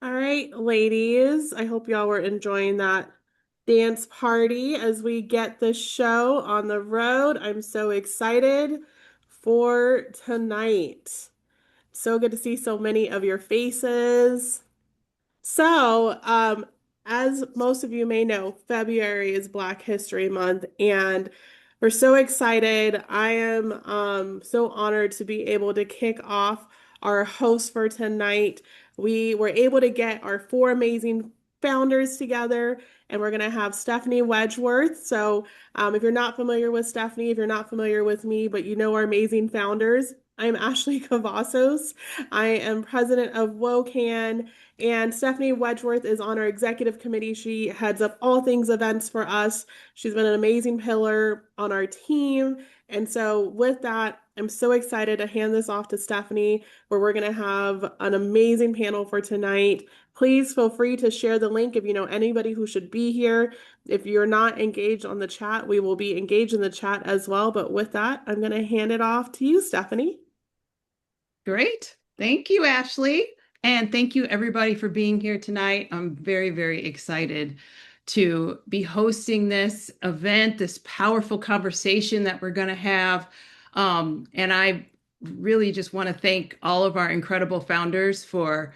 All right, ladies, I hope y'all were enjoying that dance party as we get the show on the road. I'm so excited for tonight. So good to see so many of your faces. So, as most of you may know, February is Black History Month, and we're so excited. I am so honored to be able to kick off our host for tonight. We were able to get our four amazing founders together, and we're going to have Stephanie Wedgeworth. So, if you're not familiar with Stephanie, if you're not familiar with me, but you know our amazing founders, I'm Ashley Cavazos. I am president of WOCAN. And Stephanie Wedgeworth is on our executive committee. She heads up all things events for us. She's been an amazing pillar on our team. And so, with that, I'm so excited to hand this off to Stephanie, where we're going to have an amazing panel for tonight. Please feel free to share the link if you know anybody who should be here. If you're not engaged on the chat, we will be engaged in the chat as well. But with that, I'm going to hand it off to you, Stephanie. Great. Thank you, Ashley. And thank you, everybody, for being here tonight. I'm very, very excited to be hosting this event, this powerful conversation that we're going to have. And I really just want to thank all of our incredible founders for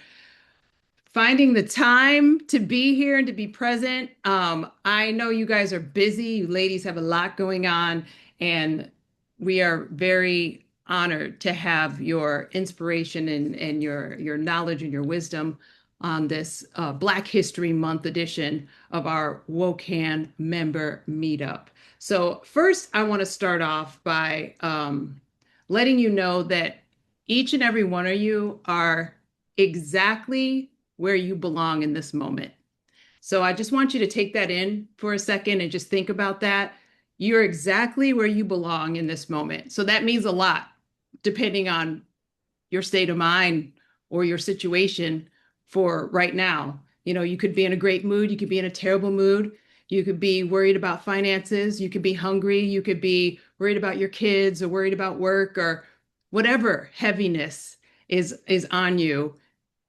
finding the time to be here and to be present. I know you guys are busy. You ladies have a lot going on, and we are very honored to have your inspiration and your knowledge and your wisdom on this Black History Month edition of our WOCAN member meetup. So first, I want to start off by letting you know that each and every one of you are exactly where you belong in this moment. So I just want you to take that in for a second and just think about that. You're exactly where you belong in this moment. So that means a lot, depending on your state of mind or your situation for right now. You know, you could be in a great mood, you could be in a terrible mood, you could be worried about finances, you could be hungry, you could be worried about your kids or worried about work or whatever heaviness is on you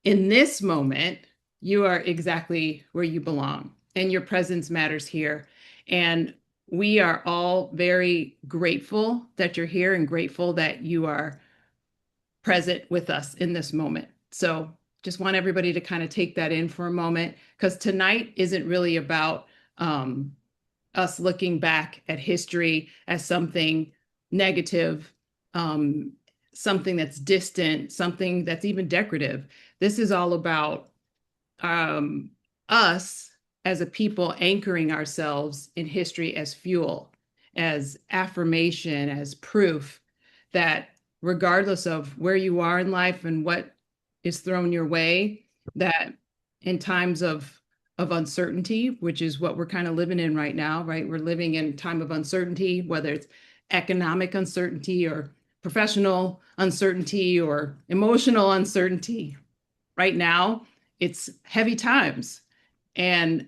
in this moment. You are exactly where you belong, and your presence matters here. And we are all very grateful that you're here and grateful that you are present with us in this moment. So just want everybody to kind of take that in for a moment, because tonight isn't really about us looking back at history as something negative, um, something that's distant, something that's even decorative. This is all about um, us as a people anchoring ourselves in history as fuel, as affirmation, as proof that regardless of where you are in life and what is thrown your way, that in times of uncertainty, which is what we're kind of living in right now, right? We're living in a time of uncertainty, whether it's economic uncertainty or professional uncertainty or emotional uncertainty. Right now, it's heavy times. And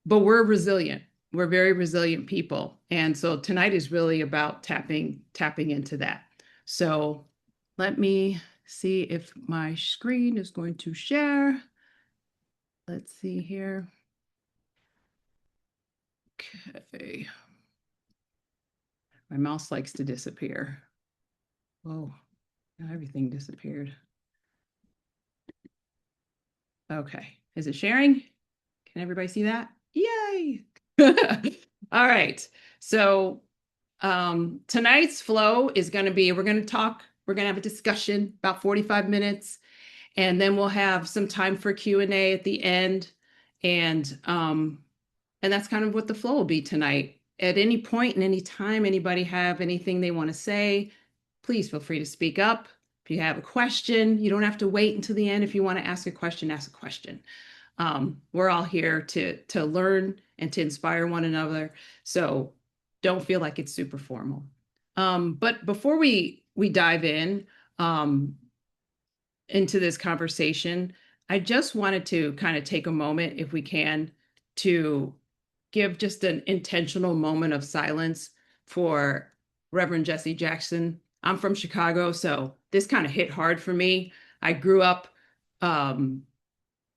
but we're resilient. We're very resilient people. And so tonight is really about tapping into that. So let me see if my screen is going to share. Let's see here. Okay. My mouse likes to disappear. Oh, now everything disappeared. Okay. Is it sharing? Can everybody see that? Yay! All right. So tonight's flow is going to be, we're going to talk, we're going to have a discussion about 45 minutes, and then we'll have some time for Q&A at the end. And that's kind of what the flow will be tonight. At any point in any time, anybody have anything they want to say, please feel free to speak up. If you have a question, you don't have to wait until the end. If you want to ask a question, ask a question. We're all here to learn and to inspire one another. So don't feel like it's super formal. But before we dive in into this conversation, I just wanted to kind of take a moment, if we can, to give just an intentional moment of silence for Reverend Jesse Jackson. I'm from Chicago, so this kind of hit hard for me. I grew up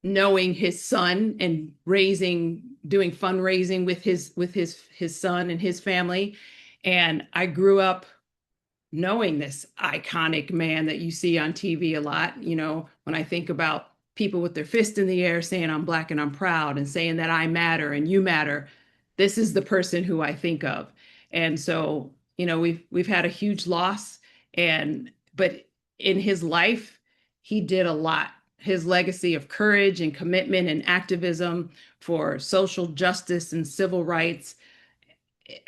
knowing his son and doing fundraising with his son and his family. And I grew up knowing this iconic man that you see on TV a lot. When I think about people with their fist in the air saying, I'm Black and I'm proud, and saying that I matter and you matter, this is the person who I think of. And so, we've had a huge loss, but in his life, he did a lot. His legacy of courage and commitment and activism for social justice and civil rights,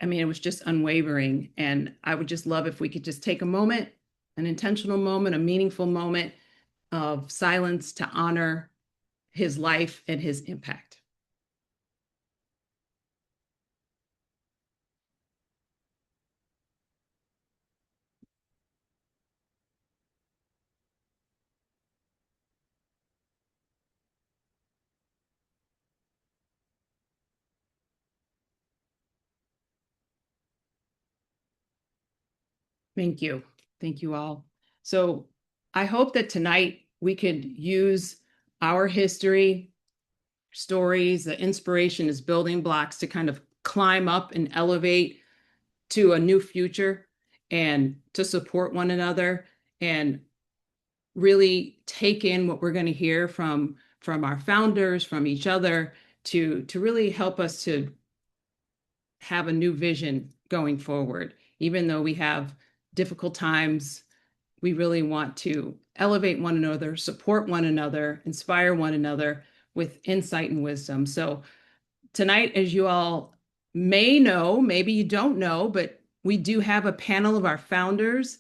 I mean, it was just unwavering. And I would just love if we could just take a moment, an intentional moment, a meaningful moment of silence to honor his life and his impact. Thank you. Thank you all. So I hope that tonight we could use our history, stories, the inspiration as building blocks to kind of climb up and elevate to a new future and to support one another and really take in what we're going to hear from our founders, from each other, to really help us to have a new vision going forward. Even though we have difficult times, we really want to elevate one another, support one another, inspire one another with insight and wisdom. So tonight, as you all may know, maybe you don't know, but we do have a panel of our founders.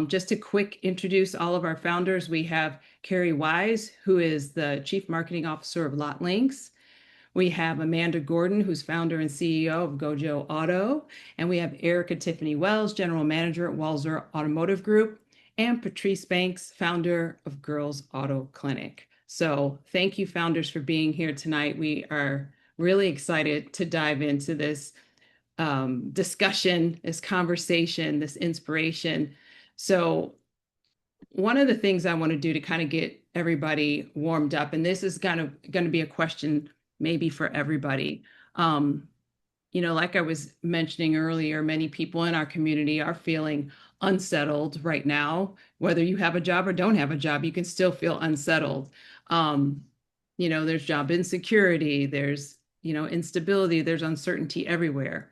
Just to quick introduce all of our founders, we have Kerri Wise, who is the Chief Marketing Officer of Lot Links. We have Amanda Gordon, who's founder and CEO of Gojo Auto. And we have Erikka Tiffani Wells, General Manager at Walzer Automotive Group. And Patrice Banks, founder of Girls Auto Clinic. So thank you, founders, for being here tonight. We are really excited to dive into this discussion, this conversation, this inspiration. So one of the things I want to do to kind of get everybody warmed up, and this is kind of going to be a question maybe for everybody. Like I was mentioning earlier, many people in our community are feeling unsettled right now. Whether you have a job or don't have a job, you can still feel unsettled. There's job insecurity, there's, instability, there's uncertainty everywhere.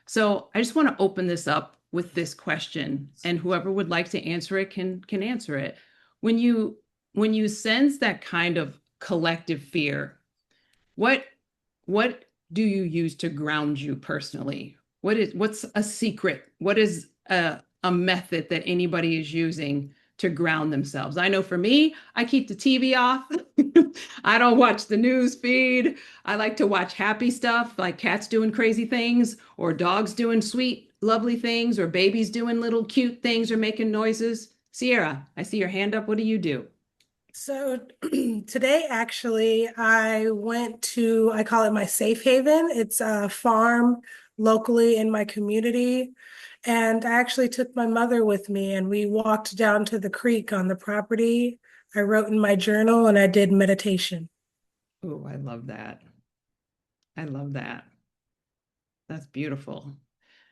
So I just want to open this up with this question, and whoever would like to answer it can answer it. When you sense that kind of collective fear, what what do you use to ground you personally? What's a secret? What is a method that anybody is using to ground themselves? I know for me, I keep the TV off. I don't watch the news feed. I like to watch happy stuff, like cats doing crazy things, or dogs doing sweet, lovely things, or babies doing little cute things or making noises. Sierra, I see your hand up. What do you do? So today, actually, I went to, I call it my safe haven. It's a farm locally in my community. And I actually took my mother with me and we walked down to the creek on the property. I wrote in my journal and I did meditation. Oh, I love that. I love that. That's beautiful.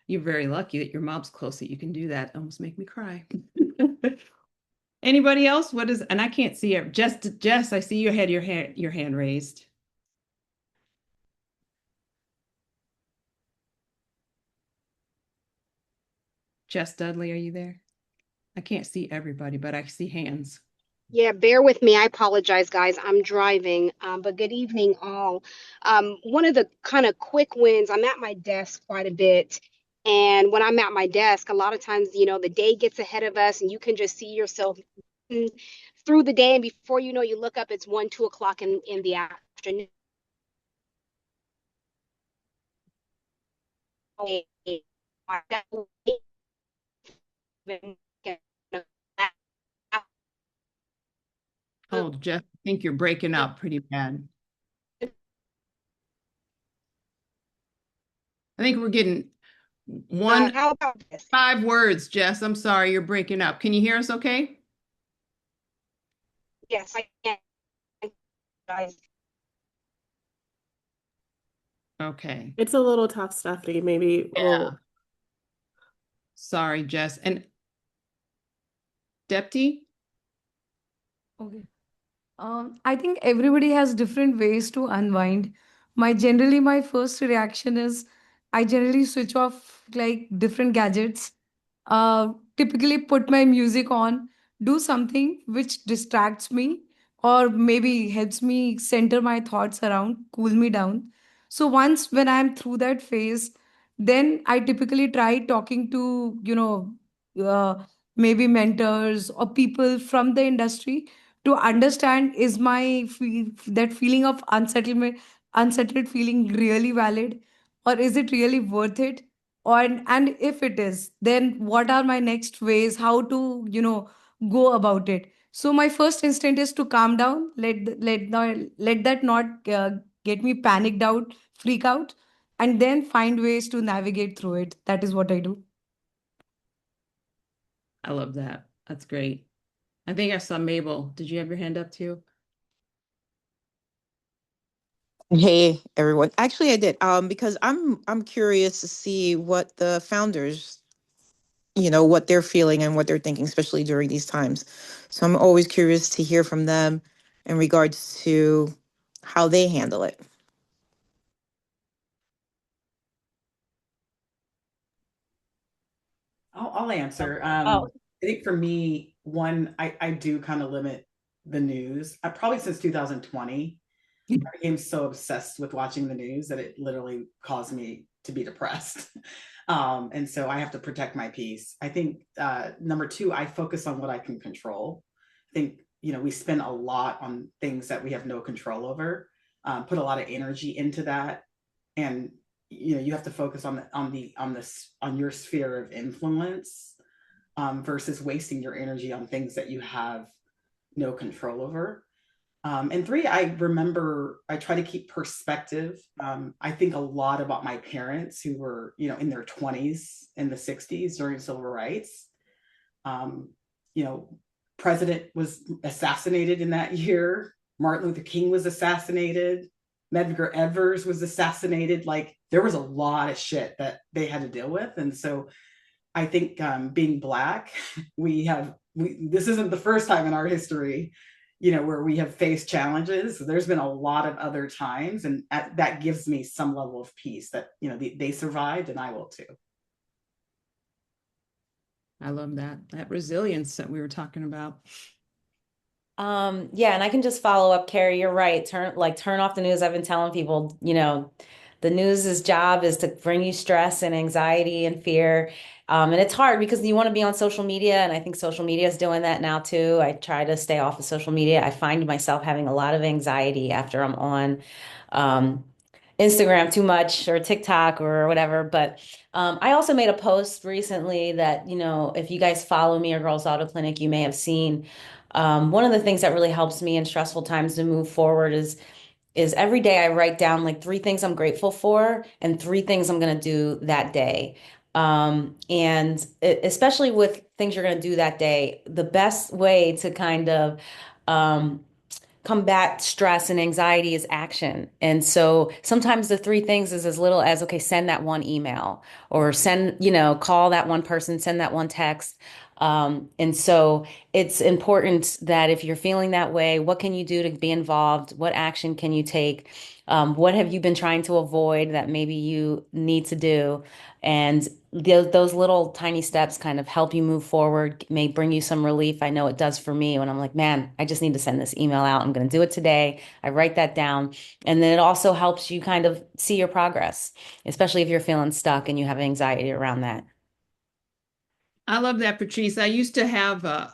You're very lucky that your mom's close that you can do that. Almost make me cry. Anybody else? And I can't see it. Jess, I see you had your hand raised. Jess Dudley, are you there? I can't see everybody, but I see hands. Yeah, bear with me. I apologize, guys. I'm driving, but good evening, all. One of the kind of quick wins, I'm at my desk quite a bit. And when I'm at my desk, a lot of times, the day gets ahead of us and you can just see yourself through the day. And before you know, you look up, it's 1, 2 o'clock in the afternoon. Oh, Jeff, I think you're breaking up pretty bad. I think we're getting How about this? 5 words, Jess. I'm sorry, you're breaking up. Can you hear us okay? Yes, I can, guys. Okay. It's a little tough, Stephanie. Maybe Yeah. we'll. Sorry, Jess. And Depti? Okay. I think everybody has different ways to unwind. My first reaction is I generally switch off like different gadgets. Typically put my music on, do something which distracts me or maybe helps me center my thoughts around, cool me down. So once when I'm through that phase, then I typically try talking to, maybe mentors or people from the industry to understand is that feeling of unsettled feeling really valid, or is it really worth it, or and if it is, then what are my next ways how to go about it. So my first instinct is to calm down, let that not get me panicked out, freak out, and then find ways to navigate through it. That is what I do. I love that. That's great. I think I saw Mabel. Did you have your hand up too? Hey everyone. Actually I did. Because I'm curious to see what the founders, what they're feeling and what they're thinking, especially during these times. So I'm always curious to hear from them in regards to how they handle it. I'll answer. Oh, I think for me, one, I do kind of limit the news. I probably since 2020, I became so obsessed with watching the news that it literally caused me to be depressed. And so I have to protect my peace. I think number two, I focus on what I can control. I think, we spend a lot on things that we have no control over, put a lot of energy into that. And you have to focus on your sphere of influence, versus wasting your energy on things that you have no control over. And three, I try to keep perspective. I think a lot about my parents who were, in their 20s in the 60s during civil rights. Um, you know, President was assassinated in that year. Martin Luther King was assassinated. Medgar Evers was assassinated. Like there was a lot of shit that they had to deal with. And so I think being Black, this isn't the first time in our history, where we have faced challenges. There's been a lot of other times, and that gives me some level of peace that they survived, and I will too. I love that resilience that we were talking about. Yeah, and I can just follow up, Kerri. You're right. Turn off the news. I've been telling people, the news's job is to bring you stress and anxiety and fear. And it's hard because you want to be on social media, and I think social media is doing that now too. I try to stay off of social media. I find myself having a lot of anxiety after I'm on um, Instagram too much or TikTok or whatever. But I also made a post recently that, if you guys follow me or Girls Auto Clinic, you may have seen. One of the things that really helps me in stressful times to move forward is every day I write down like three things I'm grateful for and three things I'm going to do that day. Especially with things you're going to do that day, the best way to kind of um, combat stress and anxiety is action. And so sometimes the three things is as little as, okay, send that one email or call that one person, send that one text. And so it's important that if you're feeling that way, what can you do to be involved? What action can you take? What have you been trying to avoid that maybe you need to do? And those little tiny steps kind of help you move forward, may bring you some relief. I know it does for me when I'm like, man, I just need to send this email out. I'm going to do it today. I write that down. And then it also helps you kind of see your progress, especially if you're feeling stuck and you have anxiety around that. I love that, Patrice. I used to have a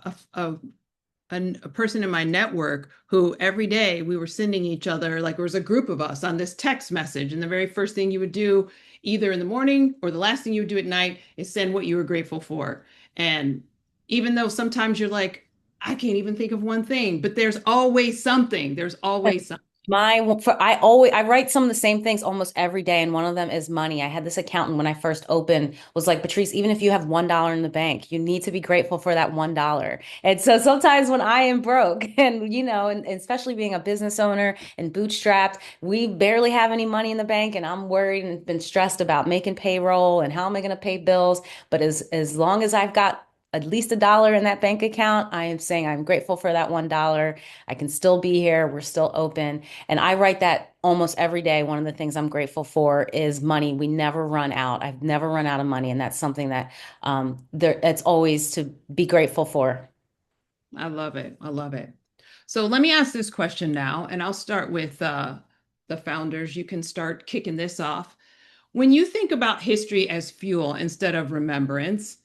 person in my network who every day we were sending each other, like there was a group of us on this text message. And the very first thing you would do, either in the morning or the last thing you would do at night, is send what you were grateful for. And even though sometimes you're like, I can't even think of one thing, but there's always something. There's always something. I write some of the same things almost every day, and one of them is money. I had this accountant when I first opened was like, Patrice, even if you have $1 in the bank, you need to be grateful for that $1. And so sometimes when I am broke, and and especially being a business owner and bootstrapped, we barely have any money in the bank, and I'm worried and been stressed about making payroll and how am I going to pay bills. But as long as I've got at least $1 in that bank account, I am saying I'm grateful for that $1. I can still be here. We're still open. And I write that almost every day. One of the things I'm grateful for is money. We never run out. I've never run out of money. And that's something that it's always to be grateful for. I love it. I love it. So let me ask this question now, and I'll start with the founders. You can start kicking this off. When you think about history as fuel instead of remembrance,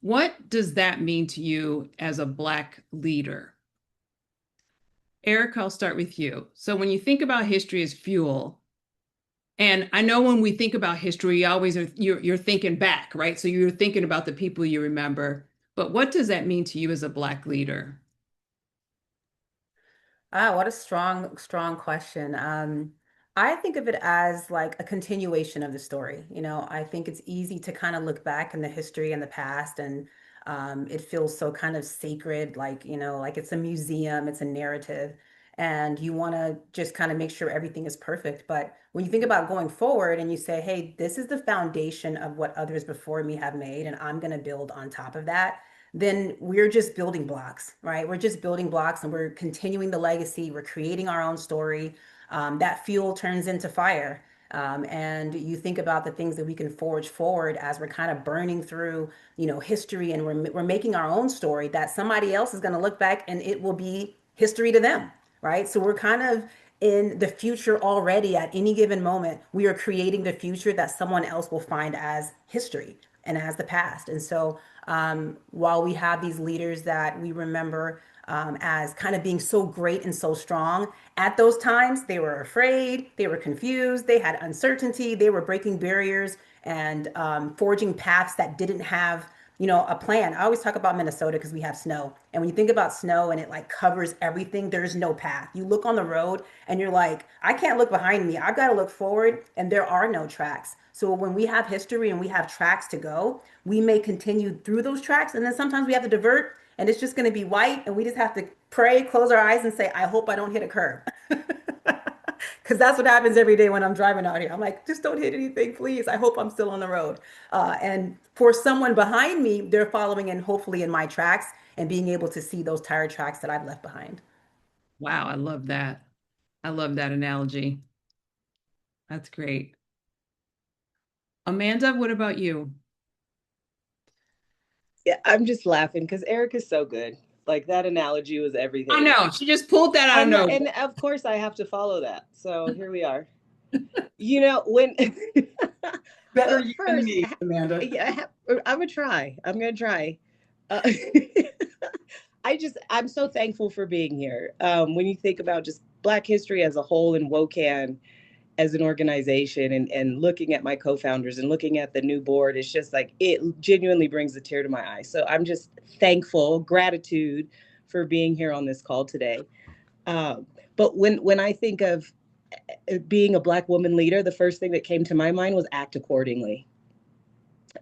what does that mean to you as a Black leader? Eric, I'll start with you. So when you think about history as fuel, and I know when we think about history, you always you're thinking back, right? So you're thinking about the people you remember. But what does that mean to you as a Black leader? Ah, what a strong question. I think of it as like a continuation of the story. I think it's easy to kind of look back in the history and the past, and it feels so kind of sacred, like it's a museum, it's a narrative, and you want to just kind of make sure everything is perfect. But when you think about going forward and you say, hey, this is the foundation of what others before me have made, and I'm going to build on top of that, then we're just building blocks, right? We're just building blocks and we're continuing the legacy. We're creating our own story. That fuel turns into fire. And you think about the things that we can forge forward as we're kind of burning through, history, and we're making our own story that somebody else is going to look back and it will be history to them, right? So we're kind of in the future already. At any given moment, we are creating the future that someone else will find as history and as the past. And so while we have these leaders that we remember as kind of being so great and so strong, at those times they were afraid, they were confused, they had uncertainty, they were breaking barriers and forging paths that didn't have a plan. I always talk about Minnesota because we have snow. And when you think about snow and it like covers everything, there's no path. You look on the road and you're like, I can't look behind me. I've got to look forward, and there are no tracks. So when we have history and we have tracks to go, we may continue through those tracks. And then sometimes we have to divert and it's just going to be white. And we just have to pray, close our eyes, and say, I hope I don't hit a curb. Because that's what happens every day when I'm driving out here. I'm like, just don't hit anything, please. I hope I'm still on the road. And for someone behind me, they're following in, hopefully, in my tracks and being able to see those tire tracks that I've left behind. Wow, I love that. I love that analogy. That's great. Amanda, what about you? Yeah, I'm just laughing because Eric is so good. Like that analogy was I everything. know, she just pulled that out of nowhere. And of course I have to follow that. So here we are. When Better you than first, me, Amanda. yeah, I'm gonna try. I'm gonna try. Uh, I'm so thankful for being here. When you think about just Black history as a whole in WOCAN, as an organization, and looking at my co-founders and looking at the new board, it's just like it genuinely brings a tear to my eye. So I'm just thankful, gratitude for being here on this call today. But when I think of being a Black woman leader, the first thing that came to my mind was act accordingly.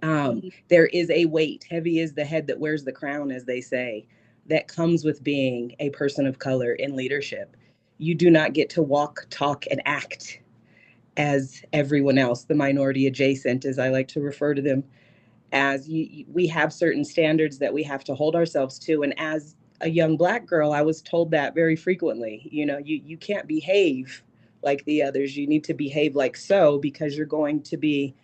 There is a weight, heavy is the head that wears the crown, as they say, that comes with being a person of color in leadership. You do not get to walk, talk, and act as everyone else, the minority adjacent, as I like to refer to them, as we have certain standards that we have to hold ourselves to. And as a young Black girl, I was told that very frequently. You can't behave like the others. You need to behave like so, because you're going to be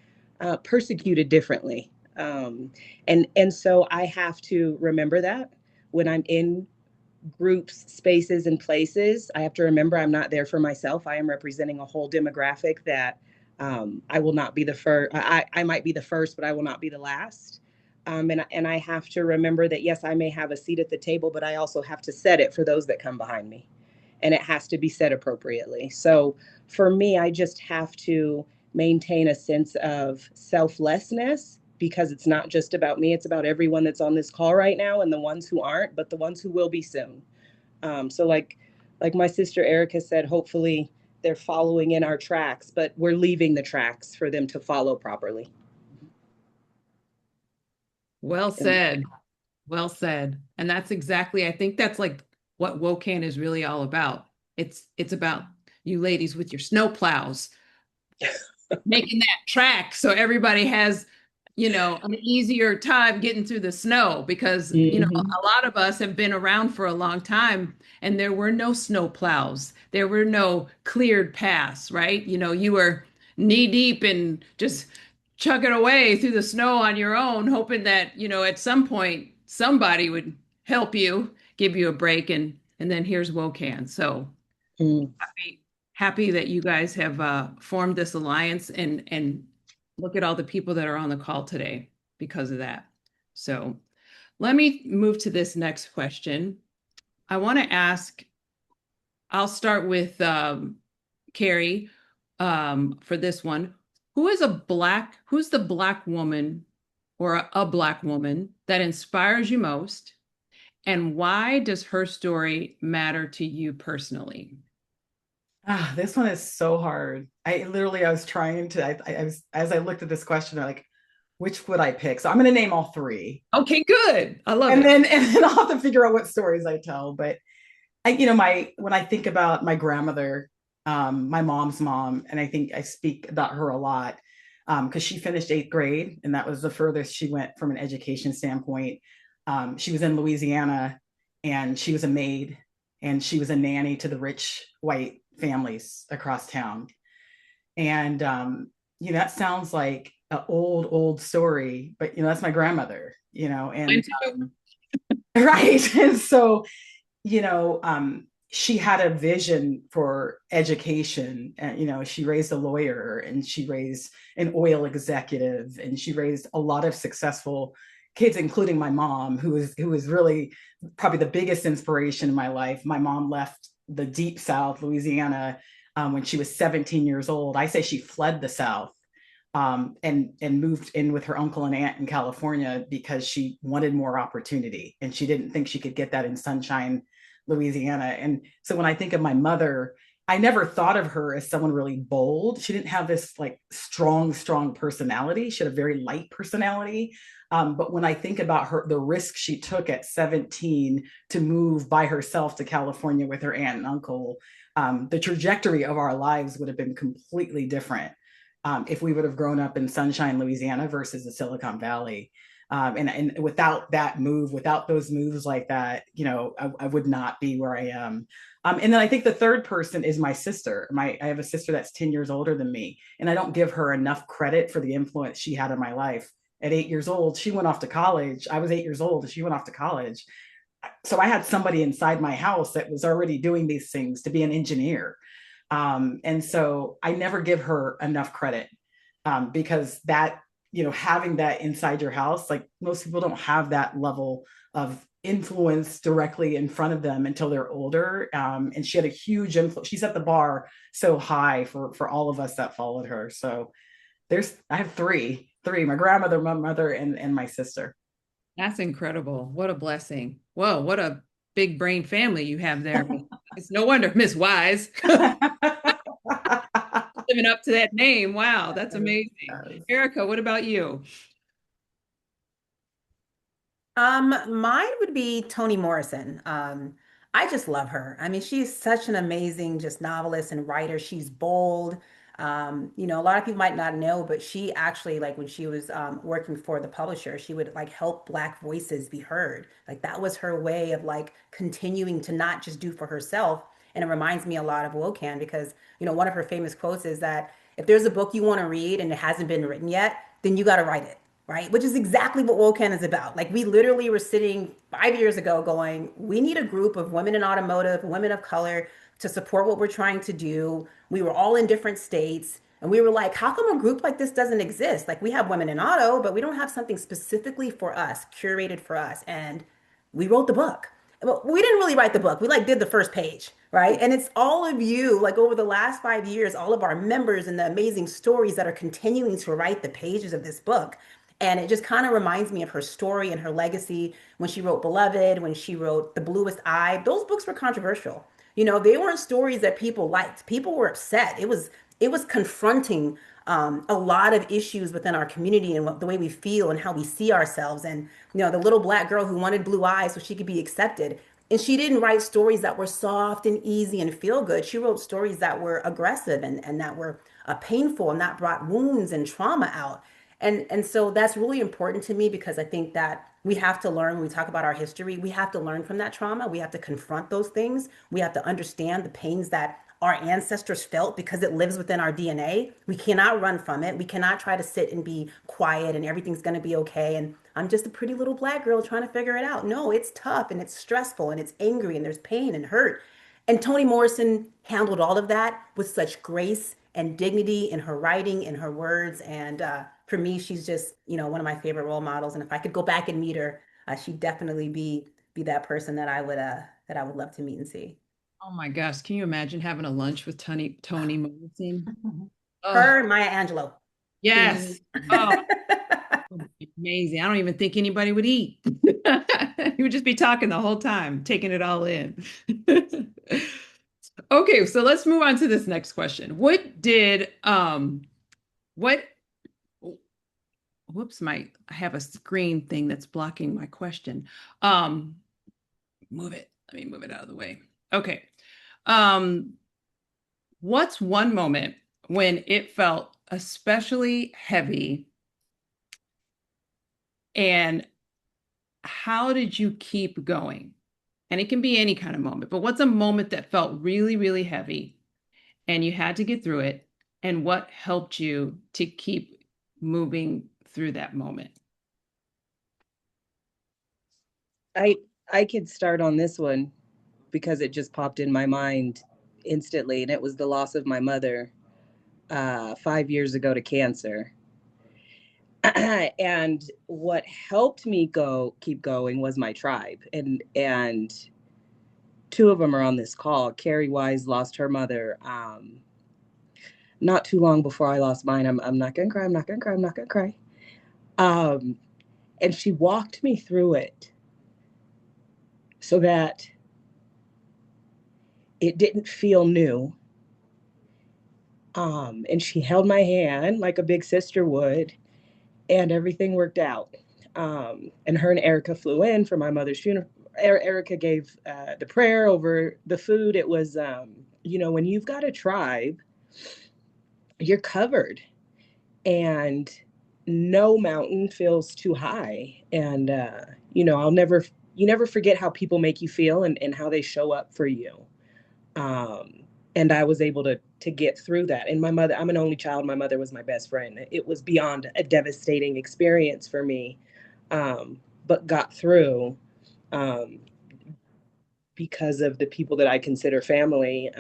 persecuted differently. And so I have to remember that when I'm in groups, spaces, and places. I have to remember I'm not there for myself. I am representing a whole demographic that I will not be the first. I might be the first, but I will not be the last. And I have to remember that, yes, I may have a seat at the table, but I also have to set it for those that come behind me. And it has to be set appropriately. So for me, I just have to maintain a sense of selflessness, because it's not just about me. It's about everyone that's on this call right now, and the ones who aren't, but the ones who will be soon. So like my sister Erikka said, hopefully they're following in our tracks, but we're leaving the tracks for them to follow properly. Well said. Well said. And that's exactly, I think that's like what WOCAN is really all about. It's about you ladies with your snow plows making that track so everybody has, an easier time getting through the snow because, a lot of us have been around for a long time and there were no snow plows. There were no cleared paths, right? You were knee deep and just chugging away through the snow on your own, hoping that, at some point somebody would help you, give you a break, and then here's WOCAN. So happy that you guys have formed this alliance and look at all the people that are on the call today because of that. So let me move to this next question. I want to ask, I'll start with Kerri for this one. Who's the Black woman or a Black woman that inspires you most? And why does her story matter to you personally? This one is so hard. I was trying to, I was, as I looked at this question, I'm like, which would I pick? So I'm going to name all three. Okay, good. I love and it. Then I'll have to figure out what stories I tell. But when I think about my grandmother, my mom's mom, and I think I speak about her a lot because she finished 8th grade, and that was the furthest she went from an education standpoint. She was in Louisiana, and she was a maid, and she was a nanny to the rich white families across town. And that sounds like an old story, but that's my grandmother, and right. And so she had a vision for education, and she raised a lawyer, and she raised an oil executive, and she raised a lot of successful kids, including my mom, who is really probably the biggest inspiration in my life. My mom left the deep South, Louisiana, when she was 17 years old. I say she fled the South and moved in with her uncle and aunt in California because she wanted more opportunity, and she didn't think she could get that in Sunshine, Louisiana. And so when I think of my mother, I never thought of her as someone really bold. She didn't have this like strong personality. She had a very light personality. But when I think about her, the risk she took at 17 to move by herself to California with her aunt and uncle, the trajectory of our lives would have been completely different if we would have grown up in Sunshine, Louisiana versus the Silicon Valley. And without that move, without those moves like that, I would not be where I am. And then I think the third person is my sister. I have a sister that's 10 years older than me, and I don't give her enough credit for the influence she had in my life. At 8 years old, she went off to college. I was 8 years old, and she went off to college. So I had somebody inside my house that was already doing these things to be an engineer. And so I never give her enough credit because that, having that inside your house, like most people don't have that level of influence directly in front of them until they're older. And she had a huge influence. She set the bar so high for all of us that followed her. So I have three, my grandmother, my mother, and my sister. That's incredible. What a blessing. Whoa, what a big brain family you have there. It's no wonder Miss Wise living up to that name. Wow, that's amazing. Erikka, what about you? Mine would be Toni Morrison. I just love her. I mean, she's such an amazing just novelist and writer. She's bold. A lot of people might not know, but she actually, like when she was working for the publisher, she would like help Black voices be heard. Like that was her way of like continuing to not just do for herself. And it reminds me a lot of WOCAN because, one of her famous quotes is that if there's a book you want to read and it hasn't been written yet, then you got to write it. Right? Which is exactly what WOCAN is about. Like we literally were sitting 5 years ago going, we need a group of women in automotive, women of color to support what we're trying to do. We were all in different states. And we were like, how come a group like this doesn't exist? Like we have women in auto, but we don't have something specifically for us, curated for us. And we wrote the book. Well, we didn't really write the book. We like did the first page, right? And it's all of you, like over the last 5 years, all of our members and the amazing stories that are continuing to write the pages of this book. And it just kind of reminds me of her story and her legacy when she wrote Beloved, when she wrote The Bluest Eye. Those books were controversial. They weren't stories that people liked. People were upset. It was confronting a lot of issues within our community and the way we feel and how we see ourselves. And the little black girl who wanted blue eyes so she could be accepted. And she didn't write stories that were soft and easy and feel good. She wrote stories that were aggressive and that were painful and that brought wounds and trauma out. And so that's really important to me because I think that we have to learn when we talk about our history, we have to learn from that trauma. We have to confront those things. We have to understand the pains that our ancestors felt because it lives within our DNA. We cannot run from it. We cannot try to sit and be quiet and everything's going to be okay. And I'm just a pretty little black girl trying to figure it out. No, it's tough and it's stressful and it's angry and there's pain and hurt. And Toni Morrison handled all of that with such grace and dignity in her writing, in her words. And for me, she's just, one of my favorite role models. And if I could go back and meet her, she'd definitely be that person that I would love to meet and see. Oh my gosh, can you imagine having a lunch with Toni Morrison? Oh, Her and Maya Angelou. yes. Oh, amazing. I don't even think anybody would eat. You would just be talking the whole time, taking it all in. Okay, so let's move on to this next question. What whoops, I have a screen thing that's blocking my question. Move it. Let me move it out of the way. Okay. Um, what's one moment when it felt especially heavy, and how did you keep going? And it can be any kind of moment, but what's a moment that felt really, really heavy and you had to get through it? And what helped you to keep moving through that moment? I could start on this one because it just popped in my mind instantly, and it was the loss of my mother 5 years ago to cancer. And what helped me keep going was my tribe, and two of them are on this call. Kerri Wise lost her mother not too long before I lost mine. I'm not gonna cry. I'm not gonna cry. I'm not gonna cry. Um, and she walked me through it so that it didn't feel new. And she held my hand like a big sister would, and everything worked out. And her and Erikka flew in for my mother's funeral. Erikka gave the prayer over the food. It was, when you've got a tribe, you're covered, and no mountain feels too high. And, you never forget how people make you feel and how they show up for you. And I was able to get through that. And my mother, I'm an only child. My mother was my best friend. It was beyond a devastating experience for me, but got through because of the people that I consider family.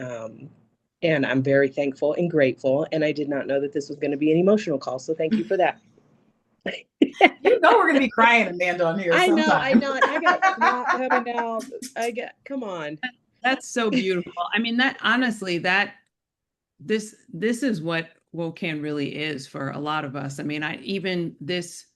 And I'm very thankful and grateful. And I did not know that this was going to be an emotional call. So thank you for that. We're going to be crying, Amanda, on here. I know. I got snot coming out. Come on. That's so beautiful. I mean, that honestly, this is what WOCAN really is for a lot of us. I mean, even this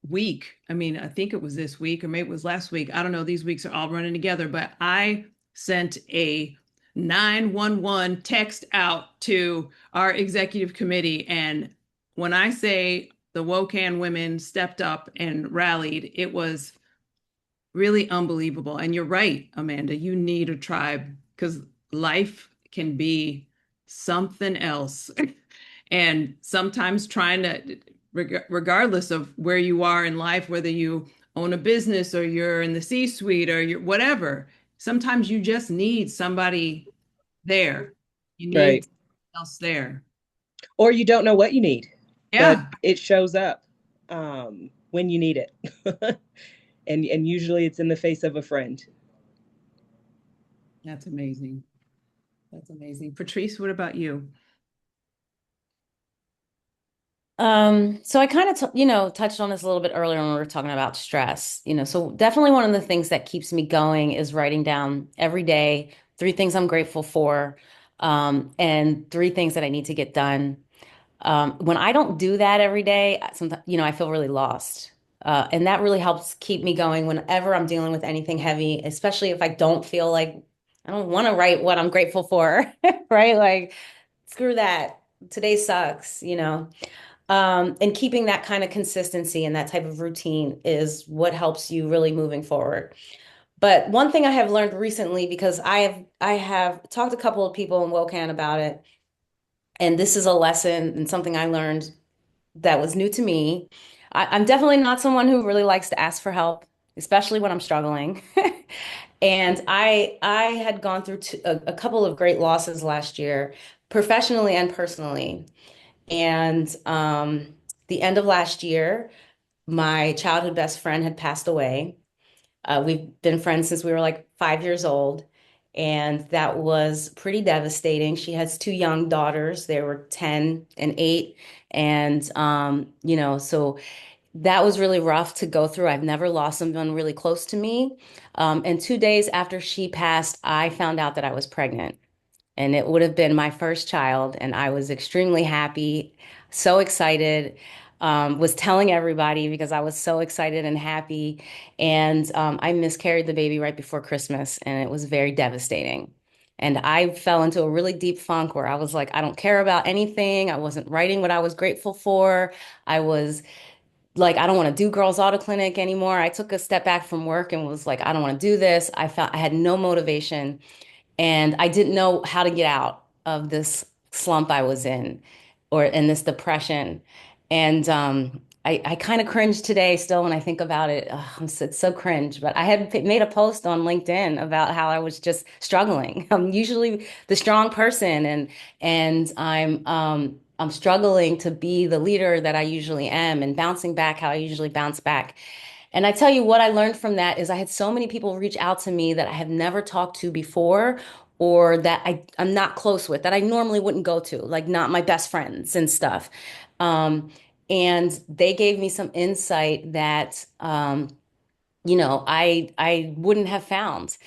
week, I think it was this week or maybe it was last week. I don't know. These weeks are all running together, but I sent a 911 text out to our executive committee. And when I say the WOCAN women stepped up and rallied, it was really unbelievable. And you're right, Amanda, you need a tribe because life can be something else. And sometimes trying to, regardless of where you are in life, whether you own a business or you're in the C-suite or you're whatever, sometimes you just need somebody there. You need Right. else there. Or you don't know what you need. Yeah. But it shows up when you need it. And usually it's in the face of a friend. That's amazing. That's amazing. Patrice, what about you? So I kind of, touched on this a little bit earlier when we were talking about stress, so definitely one of the things that keeps me going is writing down every day 3 things I'm grateful for, and 3 things that I need to get done. When I don't do that every day, sometimes, I feel really lost. And that really helps keep me going whenever I'm dealing with anything heavy, especially if I don't feel like I don't want to write what I'm grateful for, right? Like, screw that. Today sucks, you know. And keeping that kind of consistency and that type of routine is what helps you really moving forward. But one thing I have learned recently, because I have talked to a couple of people in WOCAN about it, and this is a lesson and something I learned that was new to me. I'm definitely not someone who really likes to ask for help, especially when I'm struggling. And I had gone through a couple of great losses last year, professionally and personally. And the end of last year, my childhood best friend had passed away. We've been friends since we were like 5 years old. And that was pretty devastating. She has two young daughters. They were 10 and 8. And, so that was really rough to go through. I've never lost someone really close to me. And 2 days after she passed, I found out that I was pregnant, and it would have been my first child. And I was extremely happy, so excited, was telling everybody because I was so excited and happy. And I miscarried the baby right before Christmas, and it was very devastating. And I fell into a really deep funk where I was like, I don't care about anything. I wasn't writing what I was grateful for. I was like, I don't want to do Girls Auto Clinic anymore. I took a step back from work and was like, I don't want to do this. I felt I had no motivation, and I didn't know how to get out of this slump I was in, or in this depression. And I kind of cringe today still when I think about it. Ugh, it's so cringe. But I had made a post on LinkedIn about how I was just struggling. I'm usually the strong person, and I'm struggling to be the leader that I usually am and bouncing back how I usually bounce back. And I tell you what I learned from that is I had so many people reach out to me that I have never talked to before, or that I'm not close with, that I normally wouldn't go to, like not my best friends and stuff. Um, and they gave me some insight that I wouldn't have found.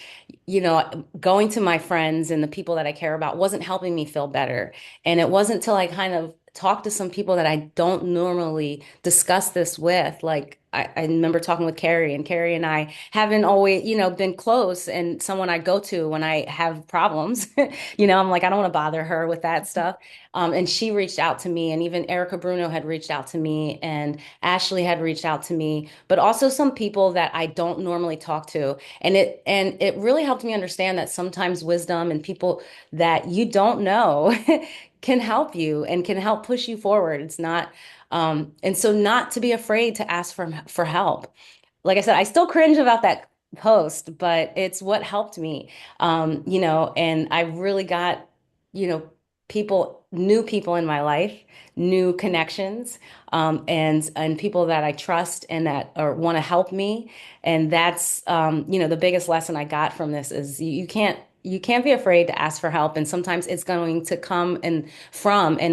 Going to my friends and the people that I care about wasn't helping me feel better. And it wasn't till I kind of talked to some people that I don't normally discuss this with. Like I remember talking with Kerri, and Kerri and I haven't always, been close, and someone I go to when I have problems. I'm like, I don't want to bother her with that stuff. And she reached out to me, and even Erica Bruno had reached out to me, and Ashley had reached out to me, but also some people that I don't normally talk to. And it really helped me understand that sometimes wisdom and people that you don't know can help you and can help push you forward. It's not and so not to be afraid to ask for help. Like I said, I still cringe about that post, but it's what helped me. And I really got, you know, new people in my life, new connections, and people that I trust and that or want to help me. And that's, the biggest lesson I got from this is you can't be afraid to ask for help. And sometimes it's going to come and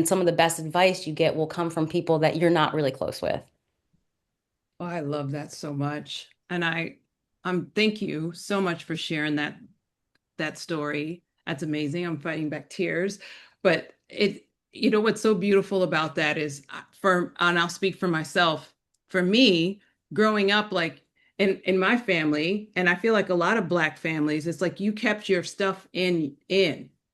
some of the best advice you get will come from people that you're not really close with. Oh, I love that so much. And thank you so much for sharing that story. That's amazing. I'm fighting back tears. But what's so beautiful about that is and I'll speak for myself, for me, growing up, like in my family, and I feel like a lot of Black families, it's like you kept your stuff in.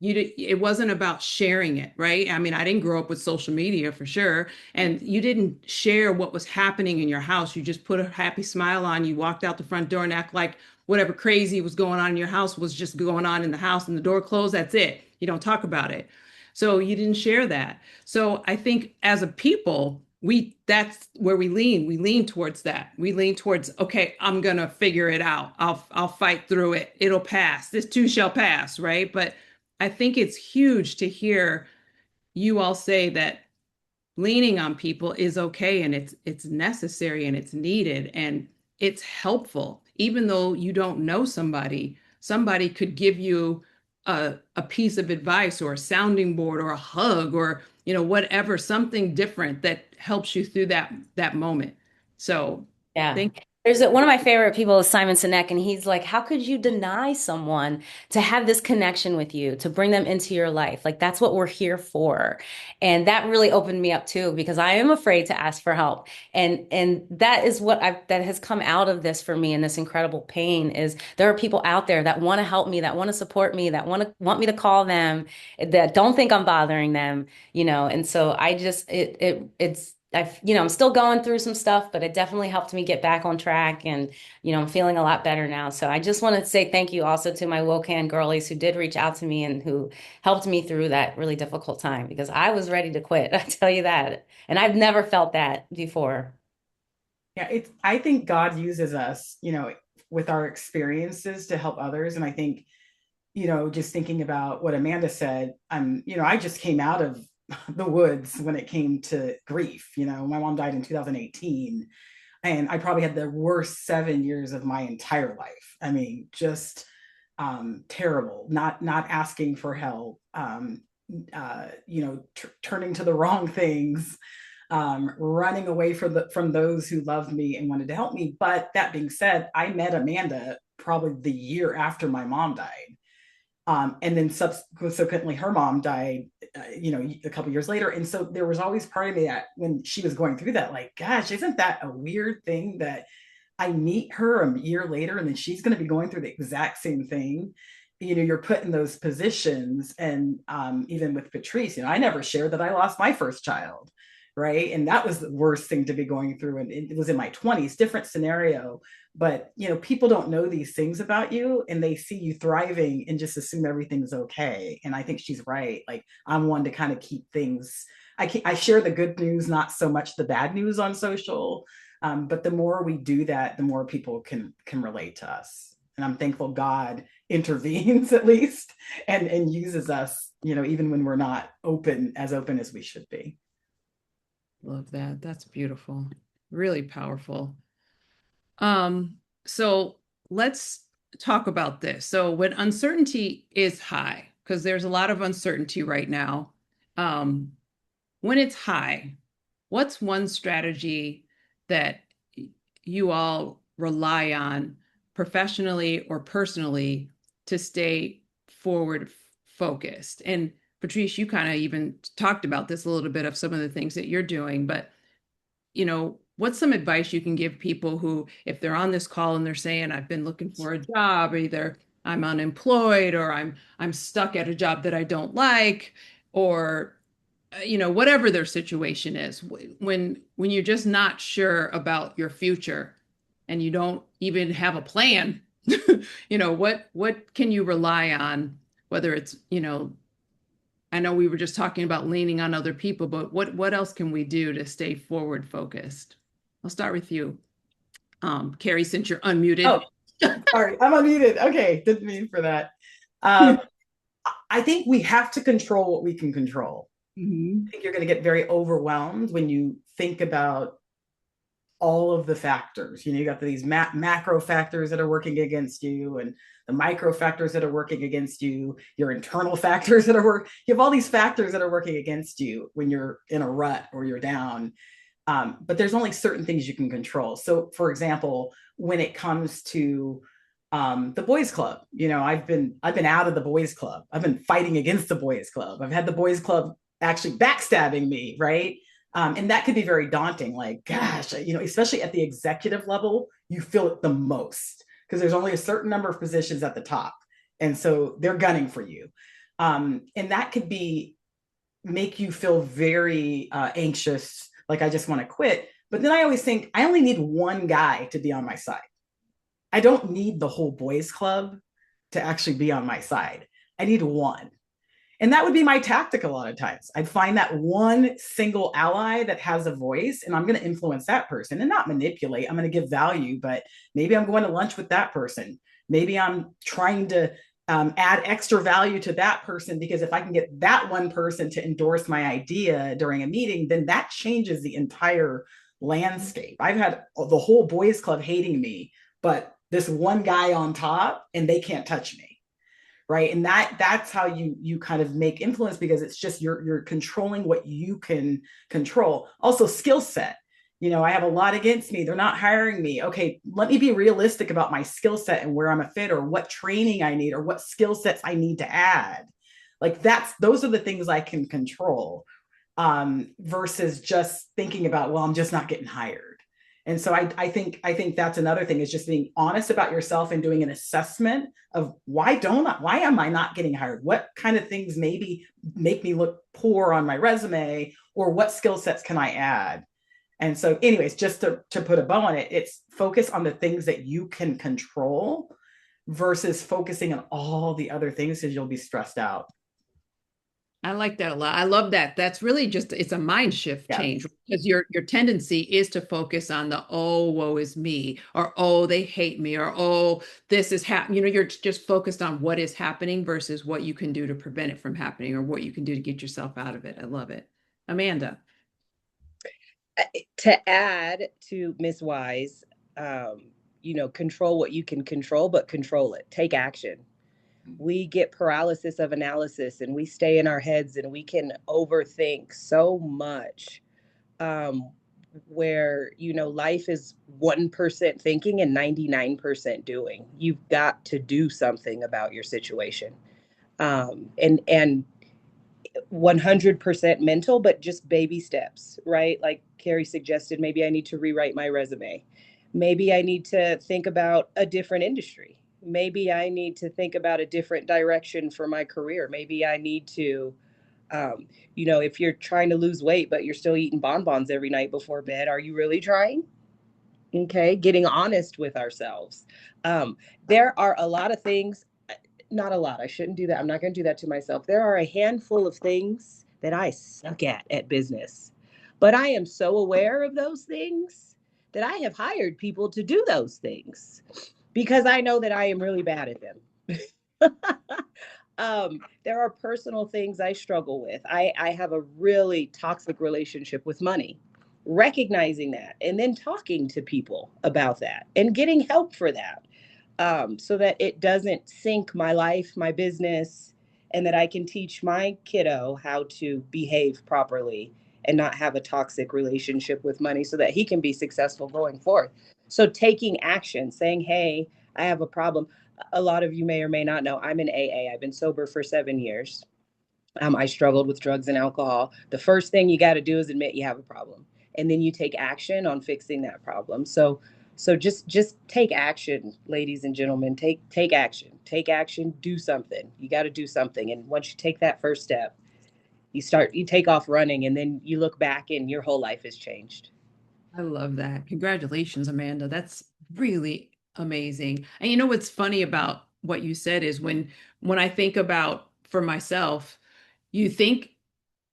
It wasn't about sharing it, right? I mean, I didn't grow up with social media for sure. And you didn't share what was happening in your house. You just put a happy smile on. You walked out the front door and act like whatever crazy was going on in your house was just going on in the house, and the door closed. That's it. You don't talk about it. So you didn't share that. So I think as a people, that's where we lean. We lean towards that. We lean towards, okay, I'm gonna figure it out. I'll fight through it. It'll pass. This too shall pass, right? But I think it's huge to hear you all say that leaning on people is okay, and it's necessary and it's needed and it's helpful. Even though you don't know somebody could give you a piece of advice or a sounding board or a hug or whatever, something different that helps you through that moment. So Yeah. thank One of my favorite people is Simon Sinek, and he's like, how could you deny someone to have this connection with you, to bring them into your life? Like, that's what we're here for. And that really opened me up too, because I am afraid to ask for help. And that is that has come out of this for me, and this incredible pain is there are people out there that want to help me, that want to support me, that want me to call them, that don't think I'm bothering them, and so I just I'm still going through some stuff, but it definitely helped me get back on track. And, I'm feeling a lot better now. So I just want to say thank you also to my WOCAN girlies who did reach out to me and who helped me through that really difficult time, because I was ready to quit. I tell you that. And I've never felt that before. Yeah, I think God uses us, with our experiences to help others. And I think, just thinking about what Amanda said, I just came out of the woods when it came to grief. My mom died in 2018, and I probably had the worst 7 years of my entire life. I mean, just terrible, not asking for help, turning to the wrong things, running away from those who loved me and wanted to help me. But that being said, I met Amanda probably the year after my mom died. And then subsequently her mom died, a couple years later. And so there was always part of me that when she was going through that, like, gosh, isn't that a weird thing that I meet her a year later and then she's going to be going through the exact same thing? You're put in those positions. And even with Patrice, I never shared that I lost my first child. Right. And that was the worst thing to be going through. And it was in my 20s, different scenario. But, people don't know these things about you, and they see you thriving and just assume everything's okay. And I think she's right. Like, I'm one to kind of keep things, I share the good news, not so much the bad news on social. But the more we do that, the more people can relate to us. And I'm thankful God intervenes at least and uses us, even when we're not open as we should be. Love that. That's beautiful. Really powerful. So let's talk about this. So when uncertainty is high, because there's a lot of uncertainty right now, when it's high, what's one strategy that you all rely on professionally or personally to stay forward focused? And Patrice, you kind of even talked about this a little bit of some of the things that you're doing, but what's some advice you can give people who, if they're on this call and they're saying, I've been looking for a job, either I'm unemployed or I'm stuck at a job that I don't like, or whatever their situation is, when you're just not sure about your future and you don't even have a plan, what can you rely on, whether it's, I know we were just talking about leaning on other people, but what else can we do to stay forward focused? I'll start with you, Kerri, since you're unmuted. Oh, sorry, I'm unmuted. Okay, didn't mean for that. I think we have to control what we can control. I think you're going to get very overwhelmed when you think about all of the factors. You got these macro factors that are working against you, and the micro factors that are working against you, your internal factors that are you have all these factors that are working against you when you're in a rut or you're down. But there's only certain things you can control. So, for example, when it comes to the boys club, I've been out of the boys club. I've been fighting against the boys club. I've had the boys club actually backstabbing me, right? And that could be very daunting. Like, gosh, especially at the executive level, you feel it the most because there's only a certain number of positions at the top. And so they're gunning for you. And that could make you feel very anxious, like I just want to quit. But then I always think I only need one guy to be on my side. I don't need the whole boys club to actually be on my side. I need one. And that would be my tactic a lot of times. I'd find that one single ally that has a voice, and I'm going to influence that person and not manipulate. I'm going to give value, but maybe I'm going to lunch with that person. Maybe I'm trying to add extra value to that person, because if I can get that one person to endorse my idea during a meeting, then that changes the entire landscape. I've had the whole boys club hating me, but this one guy on top, and they can't touch me. Right. And that's how you kind of make influence, because it's just you're controlling what you can control. Also, skill set. I have a lot against me. They're not hiring me. Okay, let me be realistic about my skill set and where I'm a fit, or what training I need, or what skill sets I need to add. Like those are the things I can control, versus just thinking about, well, I'm just not getting hired. And so I think that's another thing, is just being honest about yourself and doing an assessment of why am I not getting hired? What kind of things maybe make me look poor on my resume, or what skill sets can I add? And so, anyways, just to put a bow on it, it's focus on the things that you can control versus focusing on all the other things, because you'll be stressed out. I like that a lot. I love that. That's really just, it's a mind shift Yeah. change, because your tendency is to focus on the, oh, woe is me, or oh, they hate me, or oh, this is happening. You're just focused on what is happening versus what you can do to prevent it from happening, or what you can do to get yourself out of it. I love it. Amanda. To add to Miss Wise, control what you can control, but control it. Take action. We get paralysis of analysis, and we stay in our heads, and we can overthink so much, where life is 1% thinking and 99% doing. You've got to do something about your situation, and 100% mental, but just baby steps, right? Like Kerri suggested, maybe I need to rewrite my resume. Maybe I need to think about a different industry. Maybe I need to think about a different direction for my career. Maybe I need to, if you're trying to lose weight, but you're still eating bonbons every night before bed, are you really trying? Okay, getting honest with ourselves. There are a lot of things, not a lot. I shouldn't do that. I'm not going to do that to myself. There are a handful of things that I suck at business, but I am so aware of those things that I have hired people to do those things because I know that I am really bad at them. There are personal things I struggle with. I have a really toxic relationship with money. Recognizing that and then talking to people about that and getting help for that, so that it doesn't sink my life, my business, and that I can teach my kiddo how to behave properly and not have a toxic relationship with money so that he can be successful going forward. So taking action, saying, hey, I have a problem. A lot of you may or may not know, I'm in AA. I've been sober for 7 years. I struggled with drugs and alcohol. The first thing you got to do is admit you have a problem, and then you take action on fixing that problem. So just take action, ladies and gentlemen. Take action. Take action. Do something. You got to do something. And once you take that first step, you take off running, and then you look back, and your whole life has changed. I love that. Congratulations, Amanda. That's really amazing. And you know what's funny about what you said is when I think about for myself, you think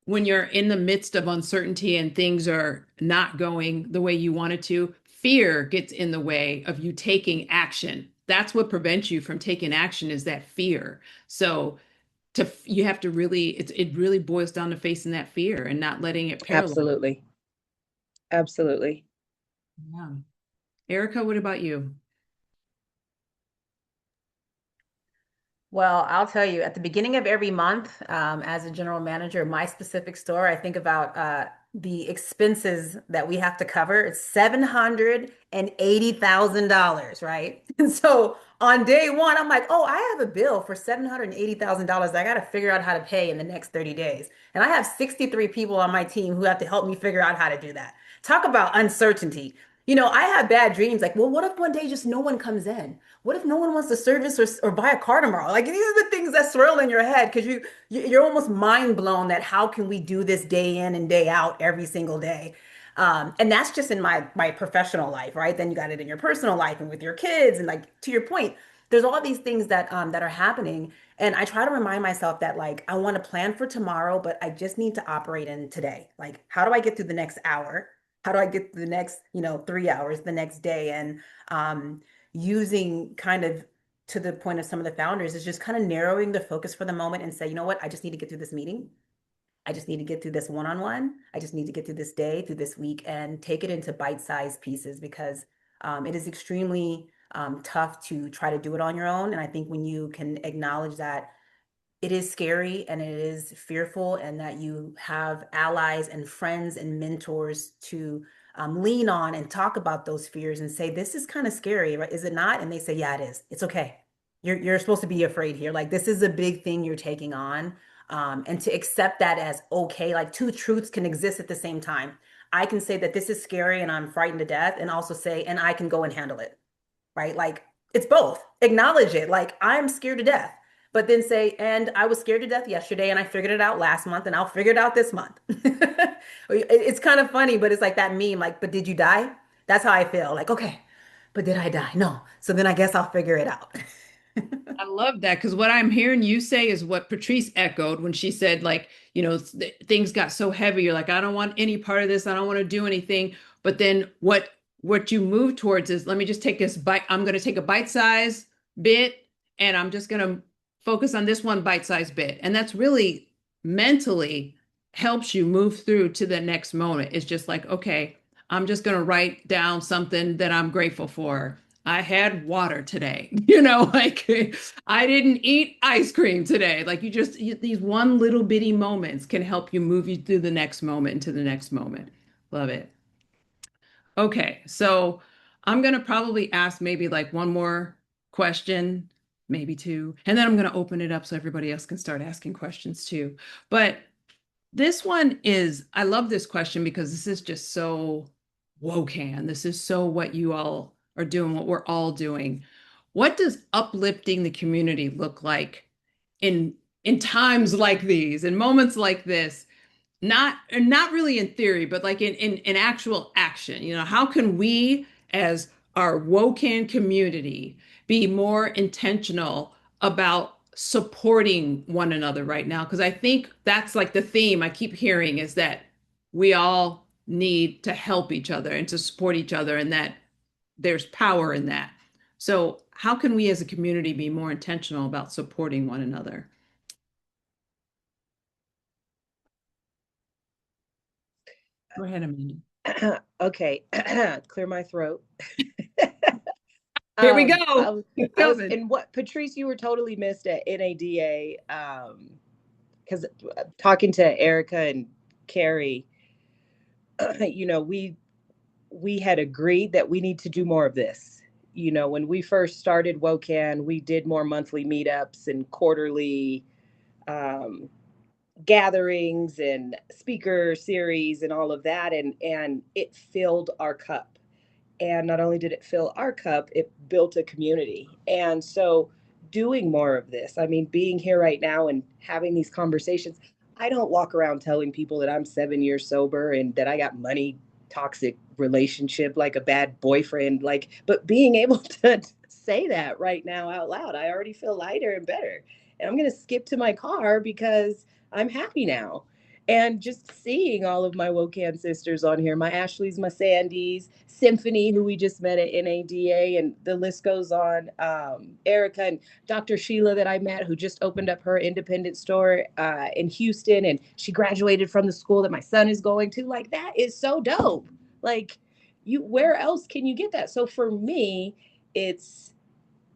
when you're in the midst of uncertainty and things are not going the way you wanted to, fear gets in the way of you taking action. That's what prevents you from taking action, is that fear. So you have to really, it really boils down to facing that fear and not letting it paralyze. Absolutely. Absolutely. Yeah. Erikka, what about you? Well, I'll tell you, at the beginning of every month, as a general manager of my specific store, I think about the expenses that we have to cover. It's $780,000, right? And so on day one, I'm like, oh, I have a bill for $780,000 that I got to figure out how to pay in the next 30 days. And I have 63 people on my team who have to help me figure out how to do that. Talk about uncertainty. I have bad dreams like, well, what if one day just no one comes in? What if no one wants to service or buy a car tomorrow? Like these are the things that swirl in your head because you're almost mind blown that how can we do this day in and day out every single day? And that's just in my professional life, right? Then you got it in your personal life and with your kids. And like to your point, there's all these things that are happening. And I try to remind myself that like I want to plan for tomorrow, but I just need to operate in today. Like, how do I get through the next hour? How do I get through the next, 3 hours the next day? And using kind of to the point of some of the founders is just kind of narrowing the focus for the moment and say, you know what, I just need to get through this meeting. I just need to get through this one-on-one. I just need to get through this day, through this week, and take it into bite-sized pieces because it is extremely tough to try to do it on your own. And I think when you can acknowledge that it is scary and it is fearful, and that you have allies and friends and mentors to lean on and talk about those fears and say, this is kind of scary, right? Is it not? And they say, yeah, it is. It's okay. You're supposed to be afraid here. Like, this is a big thing you're taking on. And to accept that as okay, like two truths can exist at the same time. I can say that this is scary and I'm frightened to death, and also say, and I can go and handle it, right? Like, it's both. Acknowledge it. Like, I'm scared to death, but then say, and I was scared to death yesterday and I figured it out last month and I'll figure it out this month. It's kind of funny, but it's like that meme, like, but did you die? That's how I feel. Like, okay, but did I die? No. So then I guess I'll figure it out. I love that, because what I'm hearing you say is what Patrice echoed when she said, like, things got so heavy. You're like, I don't want any part of this. I don't want to do anything. But then what you move towards is, let me just take this bite. I'm going to take a bite-sized bit, and I'm just going to focus on this one bite-sized bit. And that's really mentally helps you move through to the next moment. It's just like, okay, I'm just going to write down something that I'm grateful for. I had water today, like I didn't eat ice cream today. Like, these one little bitty moments can help you move you through the next moment into the next moment. Love it. Okay, so I'm going to probably ask maybe like one more question, maybe two, and then I'm going to open it up so everybody else can start asking questions too. But this one is, I love this question because this is just so WOCAN. This is so what you all are doing, what we're all doing. What does uplifting the community look like in times like these, in moments like this? Not really in theory, but like in actual action. How can we as our WOCAN community be more intentional about supporting one another right now? Because I think that's like the theme I keep hearing, is that we all need to help each other and to support each other, and that there's power in that. So how can we as a community be more intentional about supporting one another? Go ahead, Amanda. Okay, clear my throat. Here we go. And what, Patrice, you were totally missed at NADA, because talking to Erikka and Kerri, we had agreed that we need to do more of this. When we first started WOCAN, we did more monthly meetups and quarterly gatherings and speaker series and all of that, and it filled our cup. And not only did it fill our cup, it built a community. And so doing more of this, I mean, being here right now and having these conversations, I don't walk around telling people that I'm 7 years sober and that I got money, toxic relationship, like a bad boyfriend, but being able to say that right now out loud, I already feel lighter and better. And I'm going to skip to my car because I'm happy now. And just seeing all of my WOCAN sisters on here, my Ashleys, my Sandys, Symphony, who we just met at NADA, and the list goes on. Erikka and Dr. Sheila that I met, who just opened up her independent store in Houston, and she graduated from the school that my son is going to. Like, that is so dope. Like, where else can you get that? So for me, it's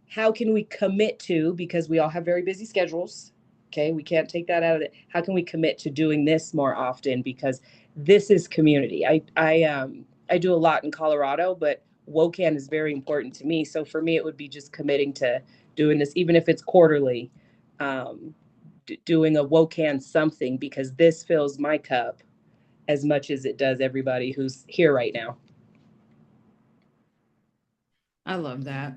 how can we commit to, because we all have very busy schedules. Okay, we can't take that out of it. How can we commit to doing this more often? Because this is community. I do a lot in Colorado, but WOCAN is very important to me. So for me, it would be just committing to doing this, even if it's quarterly, doing a WOCAN something, because this fills my cup as much as it does everybody who's here right now. I love that.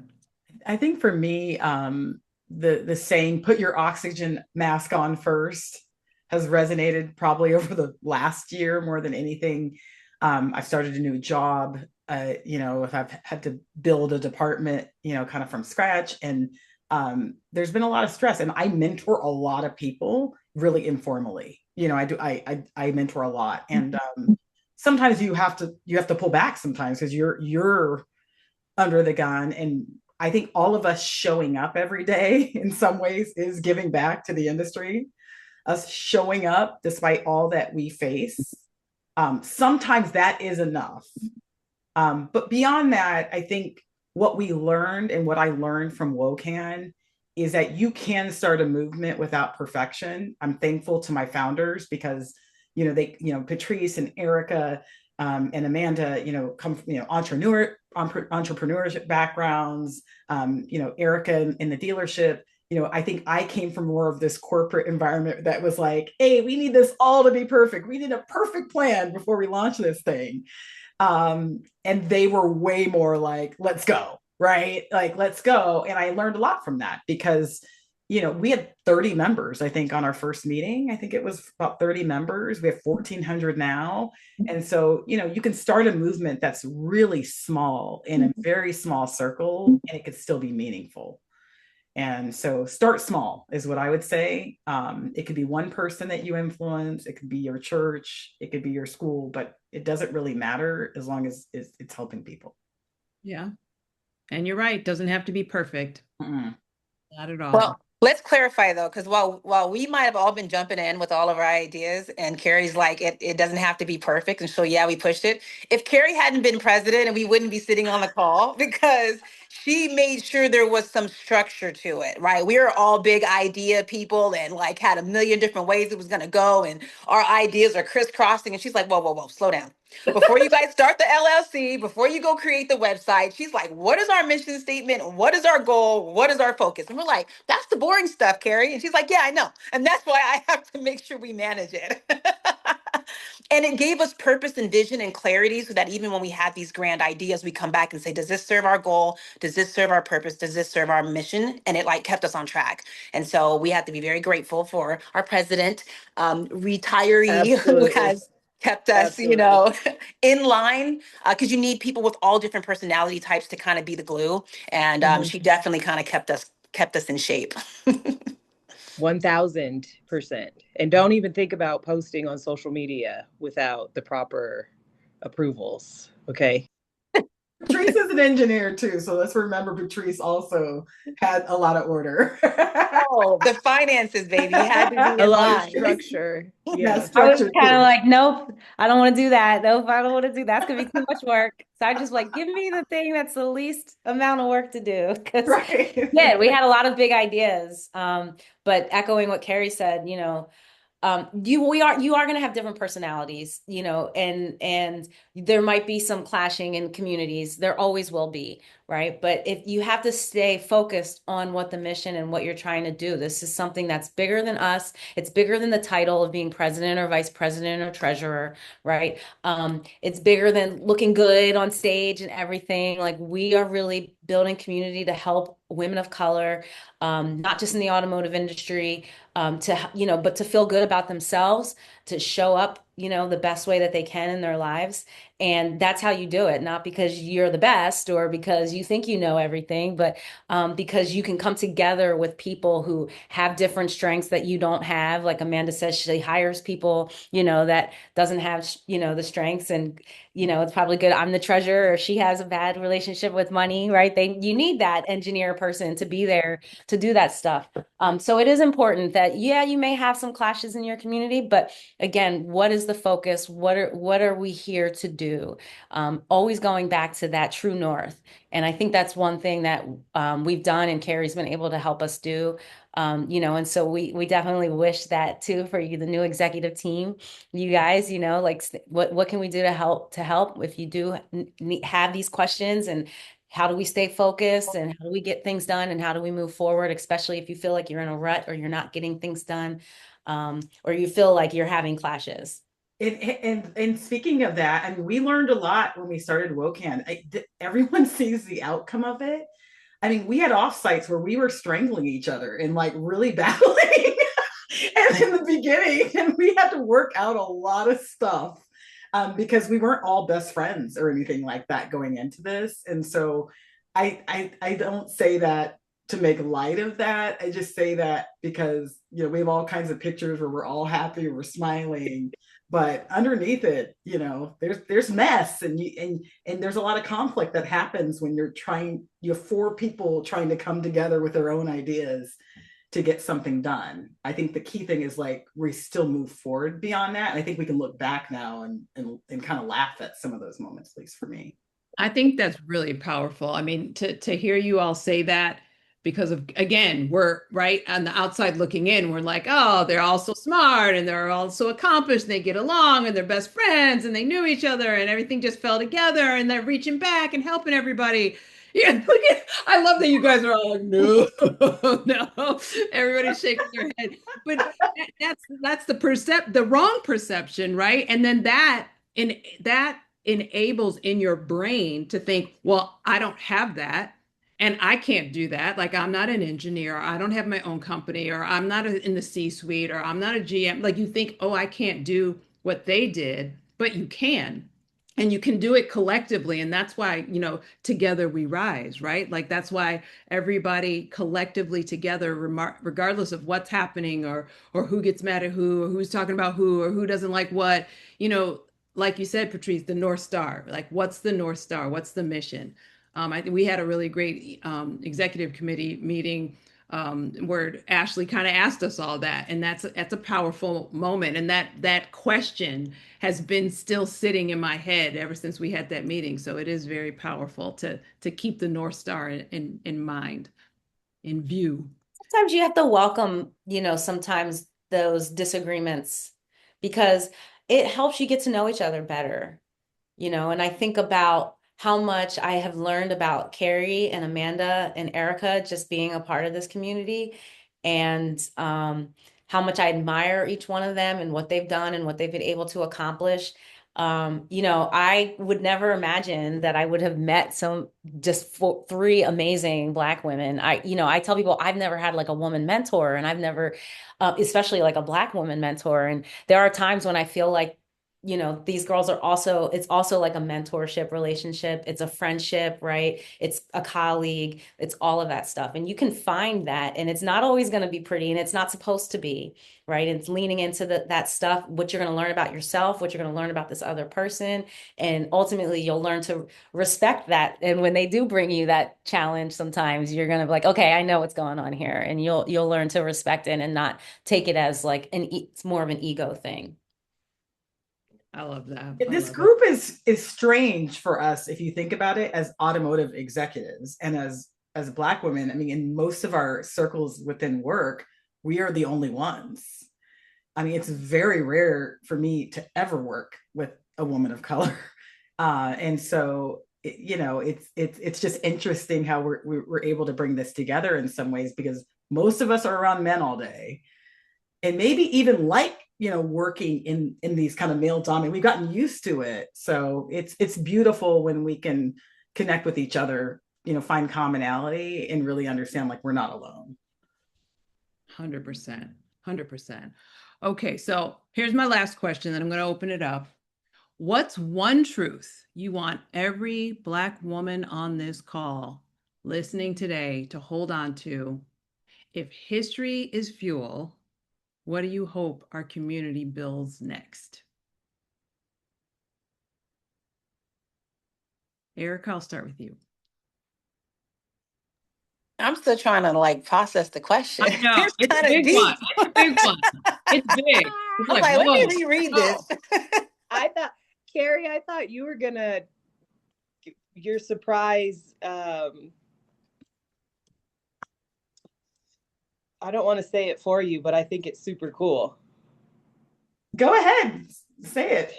I think for me, the saying, put your oxygen mask on first, has resonated probably over the last year more than anything. I've started a new job, if I've had to build a department, kind of from scratch. And there's been a lot of stress, and I mentor a lot of people really informally. I mentor a lot. And sometimes you have to pull back sometimes because you're under the gun. And I think all of us showing up every day in some ways is giving back to the industry. Us showing up despite all that we face. Sometimes that is enough. But beyond that, I think what we learned and what I learned from WOCAN is that you can start a movement without perfection. I'm thankful to my founders because, Patrice and Erikka, and Amanda, come from, entrepreneurship backgrounds, Erikka in the dealership. I think I came from more of this corporate environment that was like, hey, we need this all to be perfect. We need a perfect plan before we launch this thing. And they were way more like, let's go, right? Like, let's go. And I learned a lot from that because, we had 30 members, I think, on our first meeting. I think it was about 30 members. We have 1,400 now. And so, you can start a movement that's really small in a very small circle, and it could still be meaningful. And so start small is what I would say. It could be one person that you influence. It could be your church. It could be your school, but it doesn't really matter as long as it's helping people. Yeah. And you're right. Doesn't have to be perfect. Mm-mm. Not at all. Well, let's clarify though, because while we might have all been jumping in with all of our ideas, and Kerri's like, it doesn't have to be perfect. And so, yeah, we pushed it. If Kerri hadn't been president, and we wouldn't be sitting on the call because she made sure there was some structure to it, right? We were all big idea people and like had a million different ways it was going to go. And our ideas are crisscrossing. And she's like, whoa, whoa, whoa, slow down. Before you guys start the LLC, before you go create the website, she's like, what is our mission statement? What is our goal? What is our focus? And we're like, that's the boring stuff, Kerri. And she's like, yeah, I know. And that's why I have to make sure we manage it. And it gave us purpose and vision and clarity so that even when we have these grand ideas, we come back and say, does this serve our goal? Does this serve our purpose? Does this serve our mission? And it like kept us on track. And so we have to be very grateful for our president, retiree, who Absolutely. has kept us, in line, because you need people with all different personality types to kind of be the glue. And she definitely kind of kept us in shape. 1000%. And don't even think about posting on social media without the proper approvals. Okay. Patrice is an engineer too, so let's remember Patrice also had a lot of order. Oh, the finances, baby, had to be A in lot of line. structure. Yeah, Yeah. I was structure kind too. of like, nope, I don't want to do that. Nope, I don't want to do that. That's gonna be too much work. So I just like, give me the thing that's the least amount of work to do. Because Right. yeah, we had a lot of big ideas. But echoing what Kerri said, you are going to have different personalities, and there might be some clashing in communities. There always will be, right? But if you have to stay focused on what the mission and what you're trying to do, this is something that's bigger than us. It's bigger than the title of being president or vice president or treasurer, right? It's bigger than looking good on stage and everything. Like, we are really building community to help women of color, not just in the automotive industry, but to feel good about themselves, to show up, the best way that they can in their lives. And that's how you do it, not because you're the best or because you think you know everything, but because you can come together with people who have different strengths that you don't have. Like Amanda says, she hires people, that doesn't have, the strengths, and, it's probably good. I'm the treasurer, or she has a bad relationship with money, right? You need that engineer person to be there to do that stuff. So it is important that, yeah, you may have some clashes in your community, but again, what is the focus? What are we here to do? Always going back to that true north. And I think that's one thing that we've done, and Kerri's been able to help us do. And so we definitely wish that too for you, the new executive team, you guys, like what can we do to help if you do have these questions, and how do we stay focused, and how do we get things done, and how do we move forward, especially if you feel like you're in a rut or you're not getting things done, or you feel like you're having clashes. And speaking of that, I mean, we learned a lot when we started WOCAN. Everyone sees the outcome of it. I mean, we had offsites where we were strangling each other and like really battling and in the beginning, and we had to work out a lot of stuff because we weren't all best friends or anything like that going into this. And so I don't say that to make light of that. I just say that because, we have all kinds of pictures where we're all happy, we're smiling, but underneath it, there's mess, and there's a lot of conflict that happens when you have four people trying to come together with their own ideas to get something done. I think the key thing is like we still move forward beyond that. And I think we can look back now and kind of laugh at some of those moments, at least for me. I think that's really powerful. I mean, to hear you all say that, because of, again, we're right on the outside looking in. We're like, oh, they're all so smart and they're all so accomplished and they get along and they're best friends and they knew each other and everything just fell together and they're reaching back and helping everybody. Yeah, look at, I love that you guys are all like, no, no. Everybody's shaking their head. But that's the wrong perception, right? And then that enables in your brain to think, well, I don't have that. And I can't do that. Like, I'm not an engineer, or I don't have my own company, or I'm not in the C-suite, or I'm not a GM. Like, you think, oh, I can't do what they did, but you can. And you can do it collectively. And that's why, together we rise, right? Like, that's why everybody collectively together, regardless of what's happening or who gets mad at who, or who's talking about who, or who doesn't like what, like you said, Patrice, the North Star. Like, what's the North Star? What's the mission? I think we had a really great executive committee meeting where Ashley kind of asked us all that, and that's a powerful moment. And that question has been still sitting in my head ever since we had that meeting. So it is very powerful to keep the North Star in mind, in view. Sometimes you have to welcome, sometimes those disagreements because it helps you get to know each other better, and I think about how much I have learned about Kerri and Amanda and Erikka just being a part of this community, and how much I admire each one of them and what they've done and what they've been able to accomplish. I would never imagine that I would have met three amazing Black women. I tell people I've never had like a woman mentor, and I've never, especially like a Black woman mentor. And there are times when I feel like, these girls it's also like a mentorship relationship. It's a friendship, right? It's a colleague. It's all of that stuff. And you can find that, and it's not always going to be pretty, and it's not supposed to be, right? It's leaning into that stuff, what you're going to learn about yourself, what you're going to learn about this other person. And ultimately you'll learn to respect that. And when they do bring you that challenge, sometimes you're going to be like, okay, I know what's going on here. And you'll learn to respect it and not take it as like it's more of an ego thing. I love that. This group is strange for us if you think about it as automotive executives and as Black women. I mean, in most of our circles within work, we are the only ones. I mean, it's very rare for me to ever work with a woman of color, and so it's just interesting how we're able to bring this together in some ways, because most of us are around men all day, and maybe even like working in these kind of male dominated. We've gotten used to it, so it's beautiful when we can connect with each other, find commonality, and really understand like we're not alone. 100%. 100%. Okay, so here's my last question, then I'm going to open it up. What's one truth you want every Black woman on this call listening today to hold on to? If history is fuel, what do you hope our community builds next? Erikka, I'll start with you. I'm still trying to process the question. I know. It's kind of deep. It's a big one. It's big. I'm like, let me reread this. I thought, Kerri, you were gonna, your surprise. I don't want to say it for you, but I think it's super cool. Go ahead, say it.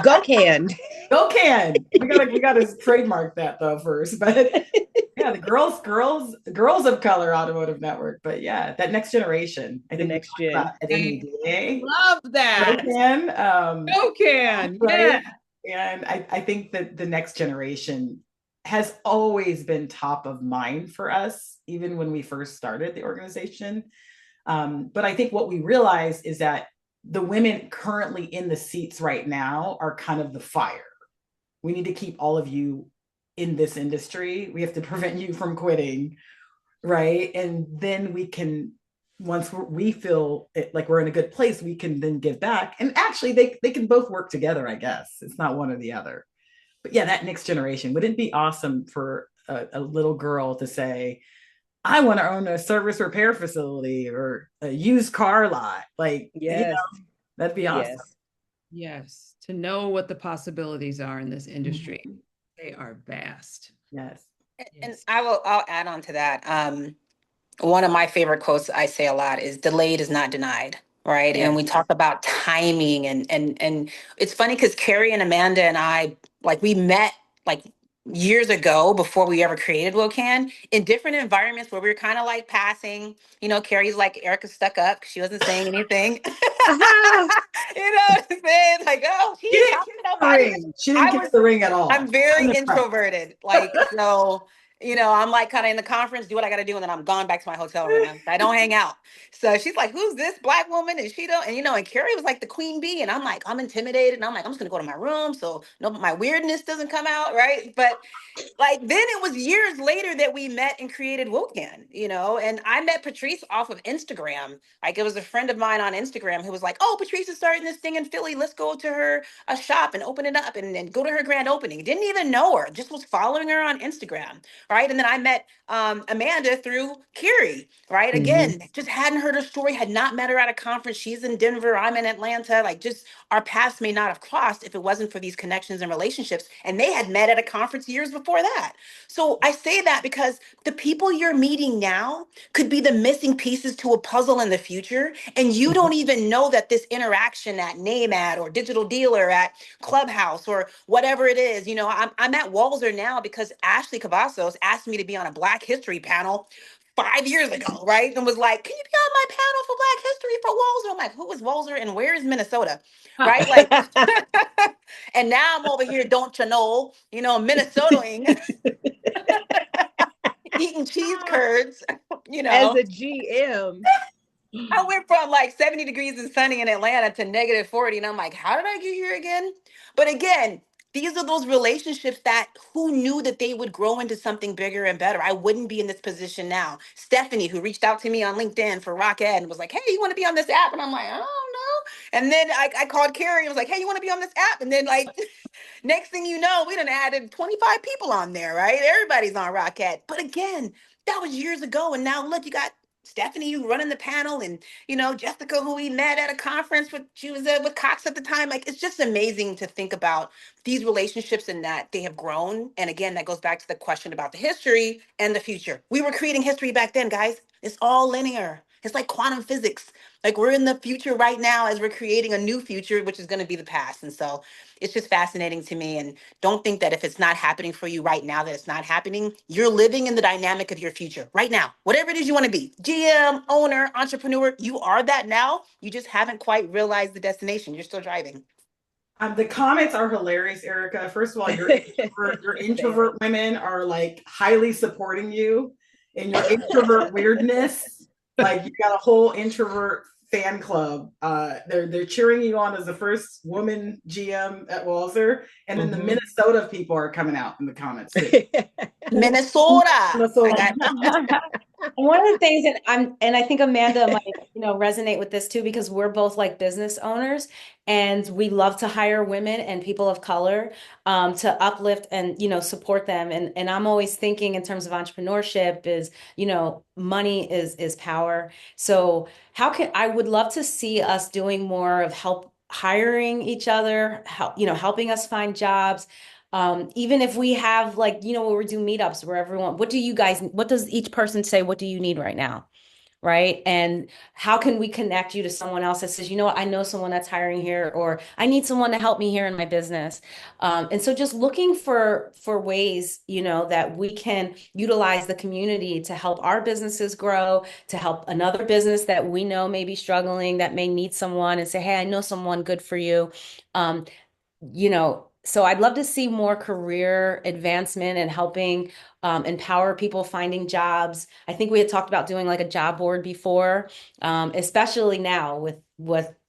WOCAN. WOCAN. We gotta trademark that though first, but yeah, the girls of color automotive network. But yeah, that next generation. I think next gen. Love that. WOCAN. Right? Yeah. And I think that the next generation has always been top of mind for us, even when we first started the organization. But I think what we realized is that the women currently in the seats right now are kind of the fire. We need to keep all of you in this industry. We have to prevent you from quitting, right? And then we can, once we feel like we're in a good place, we can then give back. And actually, they can both work together, I guess. It's not one or the other. But yeah, that next generation, wouldn't it be awesome for a little girl to say, I want to own a service repair facility or a used car lot? Yes. That'd be awesome. Yes. To know what the possibilities are in this industry. They are vast. Yes. And I'll add on to that. One of my favorite quotes I say a lot is delayed is not denied, right? Yeah. And we talk about timing and it's funny because Carrie and Amanda and I, like, we met like years ago before we ever created WOCAN in different environments where we were kind of like passing. Carrie's like, Erica stuck up 'cause she wasn't saying anything. Uh-huh. You know what I'm saying? Like, oh, she She ain't didn't talking kiss to the nobody. ring. She didn't I kiss was the ring at I'm all. very I'm impressed. introverted. Like, so, I'm like kind of in the conference, do what I got to do, and then I'm gone back to my hotel room. I don't hang out. So she's like, "Who's this black woman?" And she don't, and Carrie was like the queen bee, and I'm like, I'm intimidated, and I'm like, I'm just gonna go to my room so no, my weirdness doesn't come out, right? But like then it was years later that we met and created WOCAN, and I met Patrice off of Instagram. Like it was a friend of mine on Instagram who was like, "Oh, Patrice is starting this thing in Philly. Let's go to her a shop and open it up and then go to her grand opening." Didn't even know her, just was following her on Instagram, right? And then I met Amanda through Kerri, right? Mhm. Again, just hadn't heard her story, had not met her at a conference. She's in Denver, I'm in Atlanta. Like just our paths may not have crossed if it wasn't for these connections and relationships. And they had met at a conference years before that. So I say that because the people you're meeting now could be the missing pieces to a puzzle in the future. And you don't even know that this interaction at NAMAD or Digital Dealer at Clubhouse or whatever it is, I'm at Walzer now because Ashley Cavazos asked me to be on a Black History panel 5 years ago, right? And was like, "Can you be on my panel for Black History for Walzer?" I'm like, "Who is Walzer and where is Minnesota?" Right? Like, and now I'm over here, don't you know, Minnesotaing, eating cheese curds, you As know. a GM. I went from like 70 degrees and sunny in Atlanta to -40. And I'm like, how did I get here again? But again, these are those relationships that who knew that they would grow into something bigger and better. I wouldn't be in this position now. Stephanie, who reached out to me on LinkedIn for Rock Ed and was like, "Hey, you want to be on this app?" And I'm like, "I don't know." And then I called Carrie and was like, "Hey, you want to be on this app?" And then like next thing you know, we done added 25 people on there, right? Everybody's on Rock Ed. But again, that was years ago. And now look, you got Stephanie, you running the panel, and Jessica, who we met at a conference with, she was with Cox at the time. Like it's just amazing to think about these relationships and that they have grown. And again, that goes back to the question about the history and the future. We were creating history back then, guys. It's all linear. It's like quantum physics. Like we're in the future right now as we're creating a new future, which is going to be the past. And so it's just fascinating to me. And don't think that if it's not happening for you right now, that it's not happening. You're living in the dynamic of your future right now. Whatever it is you want to be, GM, owner, entrepreneur, you are that now. You just haven't quite realized the destination. You're still driving. The comments are hilarious, Erica. First of all, your introvert women are like highly supporting you in your introvert weirdness. Like you got a whole introvert fan club. They're cheering you on as the first woman GM at Walzer, and then the Minnesota people are coming out in the comments too. Minnesota. I Minnesota. got One of the things that I think Amanda might, resonate with this too, because we're both like business owners and we love to hire women and people of color to uplift and, support them. And I'm always thinking in terms of entrepreneurship is, money is power. So I would love to see us doing more of help hiring each other, helping us find jobs. Even if we have like, where we do meetups where everyone, what does each person say, what do you need right now? Right. And how can we connect you to someone else that says, I know someone that's hiring here, or I need someone to help me here in my business. And so just looking for ways, that we can utilize the community to help our businesses grow, to help another business that we know may be struggling, that may need someone and say, hey, I know someone good for you. Um, so I'd love to see more career advancement and helping empower people finding jobs. I think we had talked about doing like a job board before, especially now with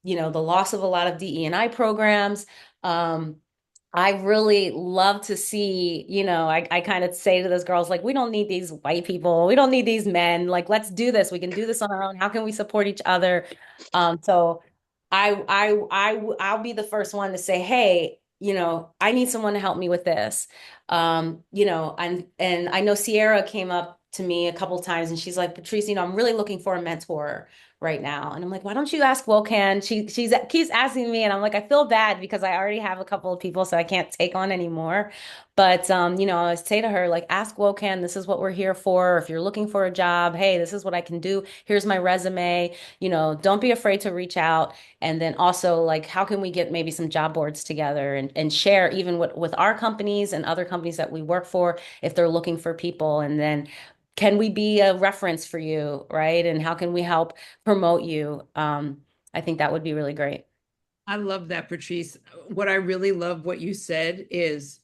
the loss of a lot of DE&I programs. I really love to see, I kind of say to those girls, like, we don't need these white people. We don't need these men. Like, let's do this. We can do this on our own. How can we support each other? So I'll be the first one to say, hey, I need someone to help me with this. And I know Sierra came up to me a couple times and she's like, Patrice, I'm really looking for a mentor right now. And I'm like, why don't you ask WOCAN? She keeps asking me, and I'm like, I feel bad because I already have a couple of people, so I can't take on anymore. But I say to her, like, ask WOCAN, this is what we're here for. If you're looking for a job, hey, this is what I can do. Here's my resume. Don't be afraid to reach out. And then also, like, how can we get maybe some job boards together and share even with our companies and other companies that we work for if they're looking for people. And then can we be a reference for you, right? And how can we help promote you? I think that would be really great. I love that, Patrice. What I really love what you said is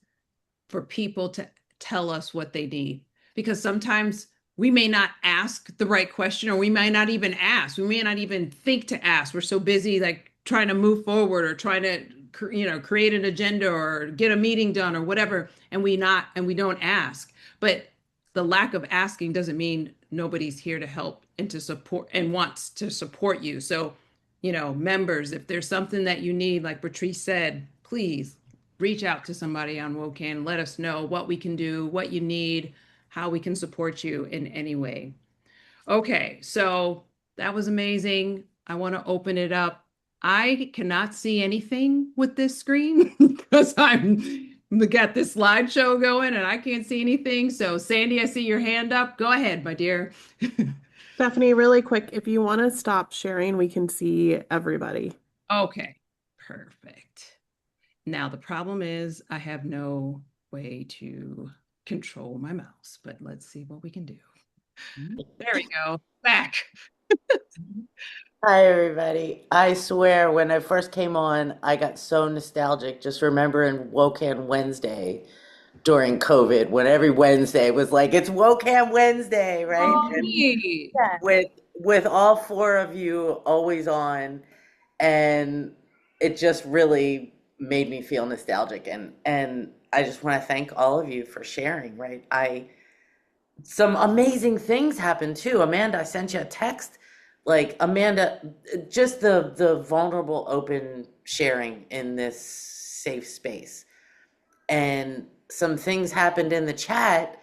for people to tell us what they need, because sometimes we may not ask the right question, or we might not even ask. We may not even think to ask. We're so busy like trying to move forward or trying to create an agenda or get a meeting done or whatever, and we don't ask. But the lack of asking doesn't mean nobody's here to help and to support and wants to support you. So, members, if there's something that you need, like Patrice said, please reach out to somebody on WOCAN. Let us know what we can do, what you need, how we can support you in any way. Okay, so that was amazing. I want to open it up. I cannot see anything with this screen because we got this slideshow going and I can't see anything. So Sandy, I see your hand up. Go ahead, my dear. Stephanie, really quick, if you want to stop sharing, we can see everybody. Okay, perfect. Now the problem is I have no way to control my mouse, but let's see what we can do. There we go. Back. Hi, everybody. I swear, when I first came on, I got so nostalgic just remembering WOCAN Wednesday during COVID, when every Wednesday was like, it's WOCAN Wednesday, right? Oh, And neat. with all four of you always on, and it just really made me feel nostalgic. And I just want to thank all of you for sharing, right? Some amazing things happened too. Amanda, I sent you a text. Like, Amanda, just the vulnerable, open sharing in this safe space. And some things happened in the chat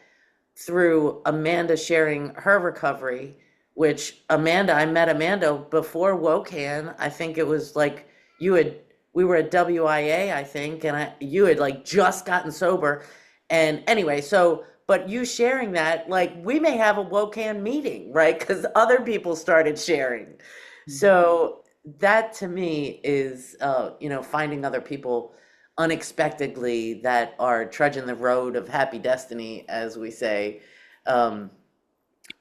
through Amanda sharing her recovery, which I met Amanda before WOCAN. I think it was like we were at WIA, I think, and you had like just gotten sober. And anyway, but you sharing that, like, we may have a WOCAN meeting, right? Because other people started sharing. Mm-hmm. So that to me is, finding other people unexpectedly that are trudging the road of happy destiny, as we say,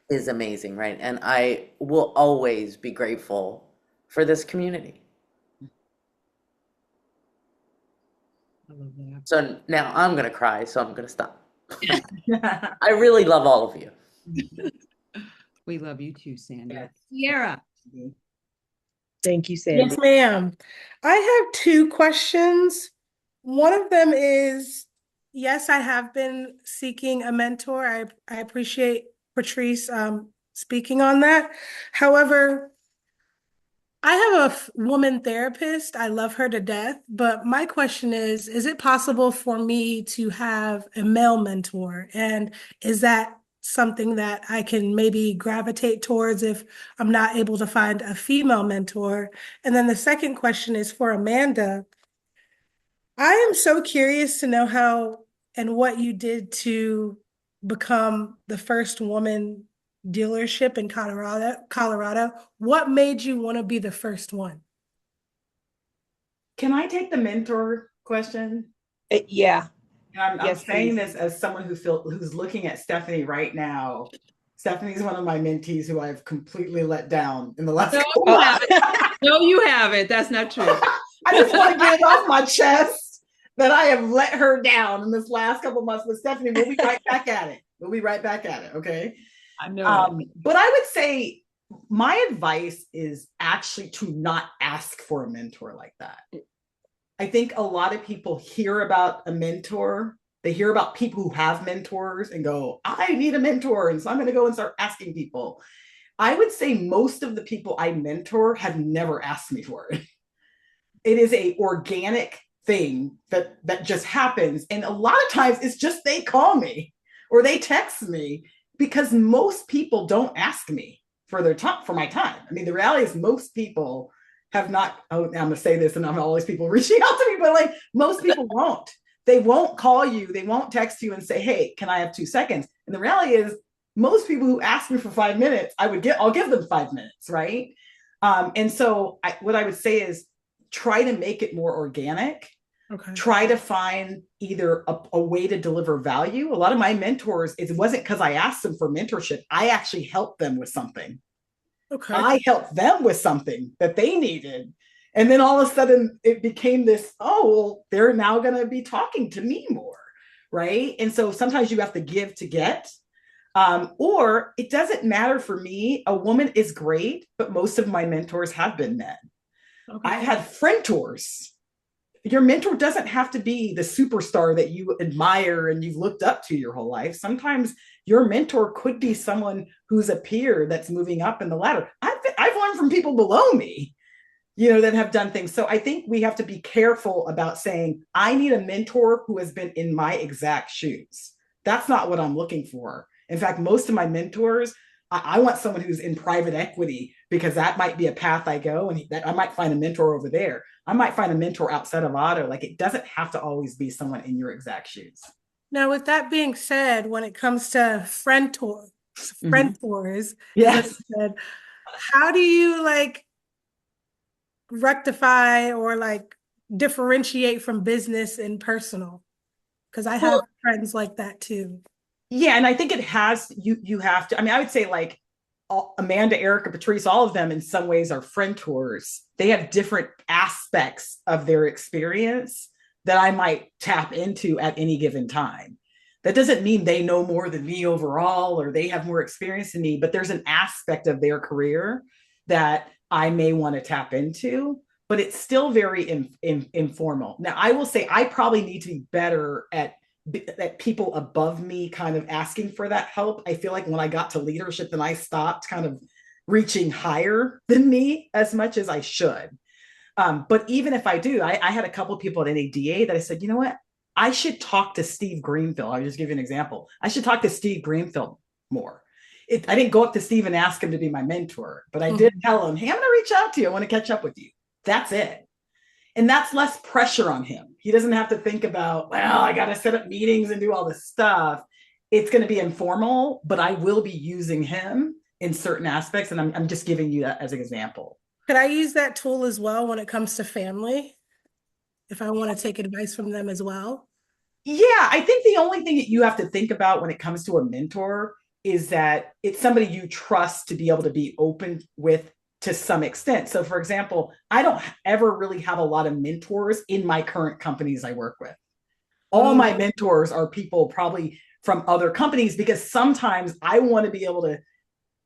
is amazing, right? And I will always be grateful for this community. I love that. So now I'm going to cry, so I'm going to stop. I really love all of you. We love you too, Sandy. Sierra. Thank you, Sandy. Yes, ma'am. I have two questions. One of them is, yes, I have been seeking a mentor. I appreciate Patrice speaking on that. However, I have a woman therapist. I love her to death. But my question is it possible for me to have a male mentor? And is that something that I can maybe gravitate towards if I'm not able to find a female mentor? And then the second question is for Amanda. I am so curious to know how and what you did to become the first woman dealership in Colorado. What made you want to be the first one? Can I take the mentor question? Yeah. I'm saying this as someone who's looking at Stephanie right now. Stephanie's one of my mentees who I've completely let down in the last couple months. No, you haven't. That's not true. I just want to get it off my chest that I have let her down in this last couple months. But Stephanie, we'll be right back at it. Okay. I know. But I would say my advice is actually to not ask for a mentor like that. I think a lot of people hear about a mentor. They hear about people who have mentors and go, I need a mentor. And so I'm going to go and start asking people. I would say most of the people I mentor have never asked me for it. It is an organic thing that just happens. And a lot of times it's just they call me or they text me, because most people don't ask me for their time, for my time. I mean, the reality is most people have not, oh, I'm gonna say this and I'm always people reaching out to me, but like most people won't. They won't call you, they won't text you and say, hey, can I have 2 seconds? And the reality is most people who ask me for 5 minutes, I'll give them 5 minutes, right? And so what I would say is try to make it more organic. Okay. Try to find either a way to deliver value. A lot of my mentors, it wasn't because I asked them for mentorship. I actually helped them with something. Okay. I helped them with something that they needed. And then all of a sudden it became this, oh, well, they're now going to be talking to me more. Right. And so sometimes you have to give to get. Or it doesn't matter for me. A woman is great, but most of my mentors have been men. Okay. I've had friend tours. Your mentor doesn't have to be the superstar that you admire and you've looked up to your whole life. Sometimes your mentor could be someone who's a peer that's moving up in the ladder. I've learned from people below me, that have done things. So I think we have to be careful about saying, I need a mentor who has been in my exact shoes. That's not what I'm looking for. In fact, most of my mentors, I want someone who's in private equity because that might be a path I go and I might find a mentor over there. I might find a mentor outside of auto. Like it doesn't have to always be someone in your exact shoes. Now, with that being said, when it comes to friend tours, yes. said, how do you like rectify or like differentiate from business and personal? Because I have friends like that too. Yeah, and I think it has, you have to, I mean, I would say like Amanda, Erikka, Patrice, all of them in some ways are friend tours. They have different aspects of their experience that I might tap into at any given time. That doesn't mean they know more than me overall or they have more experience than me, but there's an aspect of their career that I may want to tap into, but it's still very informal. Now, I will say I probably need to be better at people above me kind of asking for that help. I feel like when I got to leadership, then I stopped kind of reaching higher than me as much as I should. But even if I do, I had a couple of people at NADA that I said, you know what? I should talk to Steve Greenfield. I'll just give you an example. I should talk to Steve Greenfield more. I didn't go up to Steve and ask him to be my mentor, but I did tell him, hey, I'm going to reach out to you. I want to catch up with you. That's it. And that's less pressure on him. He doesn't have to think about, well, I got to set up meetings and do all this stuff. It's going to be informal, but I will be using him in certain aspects. And I'm just giving you that as an example. Could I use that tool as well when it comes to family? If I want to take advice from them as well? Yeah, I think the only thing that you have to think about when it comes to a mentor is that it's somebody you trust to be able to be open with to some extent. So for example, I don't ever really have a lot of mentors in my current companies I work with. All my mentors are people probably from other companies because sometimes I want to be able to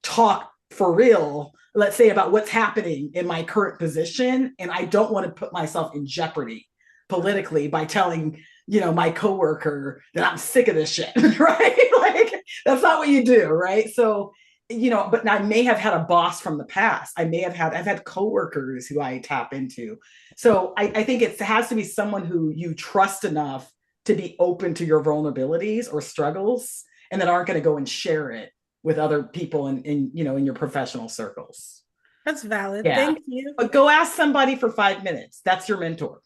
talk for real, let's say about what's happening in my current position. And I don't want to put myself in jeopardy politically by telling, my coworker that I'm sick of this shit, right? Like that's not what you do, right? So but I may have had a boss from the past. I've had coworkers who I tap into. So I think it has to be someone who you trust enough to be open to your vulnerabilities or struggles and that aren't going to go and share it with other people in your professional circles. That's valid. Yeah. Thank you. But go ask somebody for 5 minutes. That's your mentor.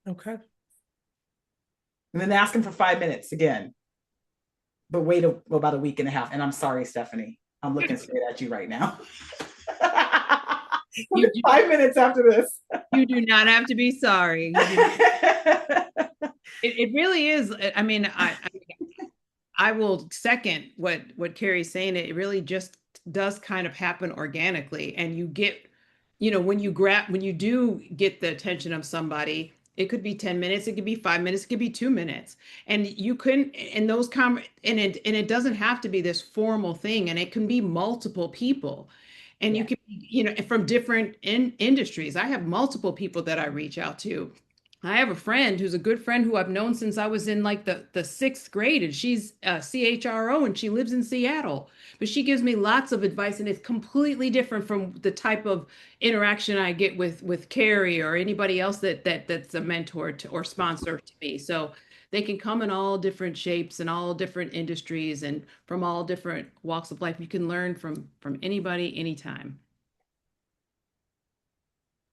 Okay. And then ask them for 5 minutes again. But wait about a week and a half. And I'm sorry, Stephanie. I'm looking straight at you right now. 5 minutes after this. You do not have to be sorry. It really is. I mean, I will second what Kerri's saying. It really just does kind of happen organically. And you get, when you do get the attention of somebody, it could be 10 minutes, it could be 5 minutes, it could be 2 minutes. And you couldn't, and those and it doesn't have to be this formal thing, and it can be multiple people. And you can, from different industries. I have multiple people that I reach out to. I have a friend who's a good friend who I've known since I was in like the 6th grade, and she's a CHRO and she lives in Seattle. But she gives me lots of advice, and it's completely different from the type of interaction I get with Kerri or anybody else that's a mentor or sponsor to me. So they can come in all different shapes and all different industries and from all different walks of life. You can learn from anybody, anytime.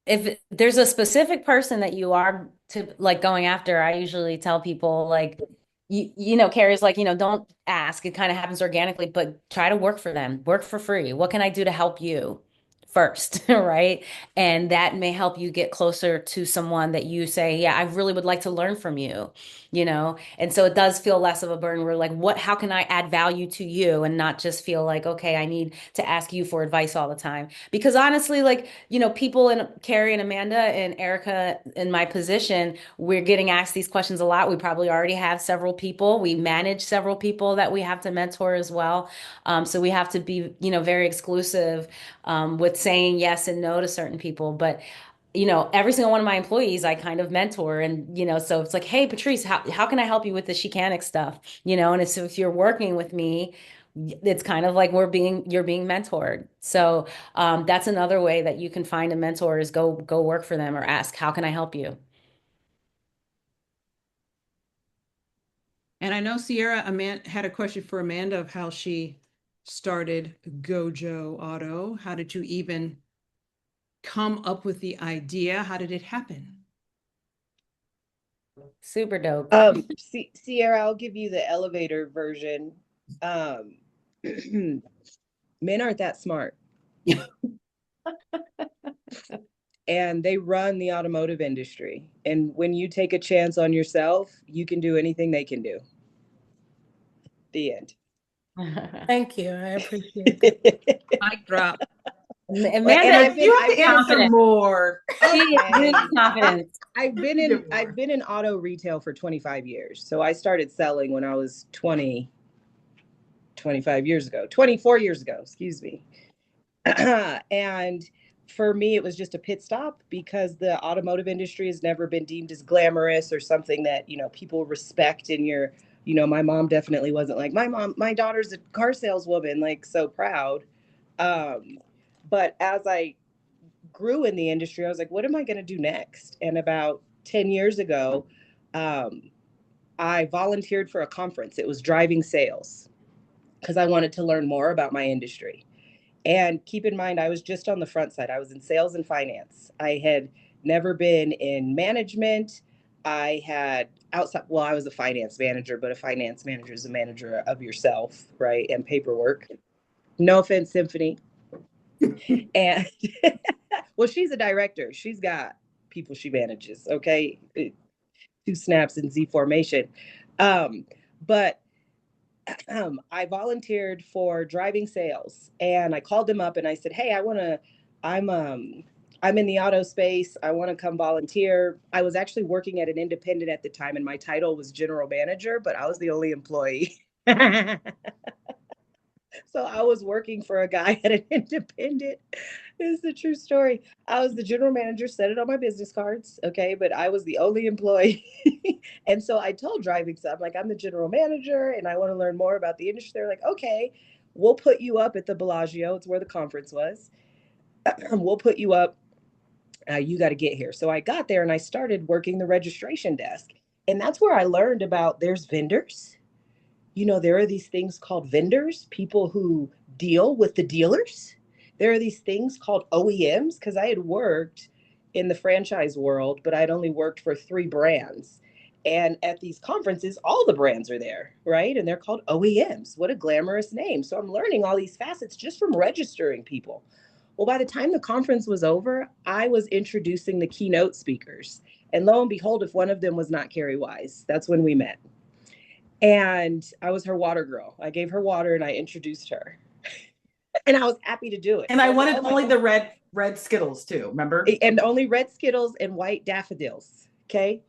If there's a specific person that you are to like going after, I usually tell people like Kerri's like, don't ask. It kind of happens organically, but try to work for them. Work for free. What can I do to help you first, right? And that may help you get closer to someone that you say, yeah, I really would like to learn from you. And so it does feel less of a burden. We're like, how can I add value to you and not just feel like, okay, I need to ask you for advice all the time. Because honestly, like, people in Kerri and Amanda and Erikka in my position, we're getting asked these questions a lot. We probably already have several people. We manage several people that we have to mentor as well. So we have to be, very exclusive with saying yes and no to certain people. But every single one of my employees, I kind of mentor. And, so it's like, hey, Patrice, how can I help you with the chicanic stuff? And so if you're working with me, it's kind of like you're being mentored. So that's another way that you can find a mentor is go work for them or ask, how can I help you? And I know Sierra had a question for Amanda of how she started Gojo Auto. How did you even come up with the idea? How did it happen? Super dope. Sierra, I'll give you the elevator version. Men aren't that smart. And they run the automotive industry. And when you take a chance on yourself, you can do anything they can do. The end. Thank you. I appreciate that. Mic drop. Amanda, you have to answer more. She is really confident. I've been in auto retail for 25 years. So I started selling when I was 24 years ago, excuse me. And for me, it was just a pit stop because the automotive industry has never been deemed as glamorous or something that, people respect in your, my mom definitely wasn't like, my daughter's a car saleswoman, like so proud. But as I grew in the industry, I was like, what am I going to do next? And about 10 years ago, I volunteered for a conference. It was driving sales because I wanted to learn more about my industry. And keep in mind, I was just on the front side. I was in sales and finance. I had never been in management. I was a finance manager, but a finance manager is a manager of yourself, right? And paperwork. No offense, Symphony. And well, she's a director. She's got people she manages, okay? 2 snaps in Z formation. But I volunteered for driving sales, and I called them up and I said, hey, I'm in the auto space. I want to come volunteer. I was actually working at an independent at the time, and my title was general manager, but I was the only employee. So I was working for a guy at an independent. This is the true story. I was the general manager, set it on my business cards. Okay. But I was the only employee. And so I told driving, so I'm like, I'm the general manager and I want to learn more about the industry. They're like, okay, we'll put you up at the Bellagio. It's where the conference was. We'll put you up. You got to get here. So I got there and I started working the registration desk. And that's where I learned about there's vendors. There are these things called vendors, people who deal with the dealers. There are these things called OEMs, because I had worked in the franchise world, but I'd only worked for 3 brands. And at these conferences, all the brands are there, right? And they're called OEMs. What a glamorous name. So I'm learning all these facets just from registering people. Well, by the time the conference was over, I was introducing the keynote speakers. And lo and behold, if one of them was not Kerri Wise, that's when we met. And I was her water girl. I gave her water and I introduced her. And I was happy to do it. And I wanted only the red Skittles too, remember? And only red Skittles and white daffodils. Okay.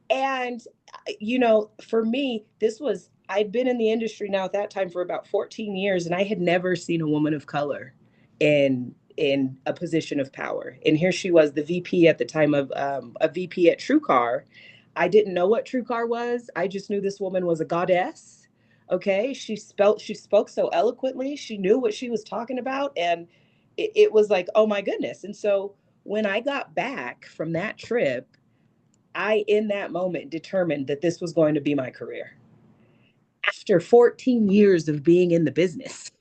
And, for me, I'd been in the industry now at that time for about 14 years, and I had never seen a woman of color in a position of power. And here she was, the VP at the time of a VP at TrueCar. I didn't know what TrueCar was. I just knew this woman was a goddess. Okay. She spoke so eloquently. She knew what she was talking about. And it was like, oh my goodness. And so when I got back from that trip, I, in that moment, determined that this was going to be my career. After 14 years of being in the business.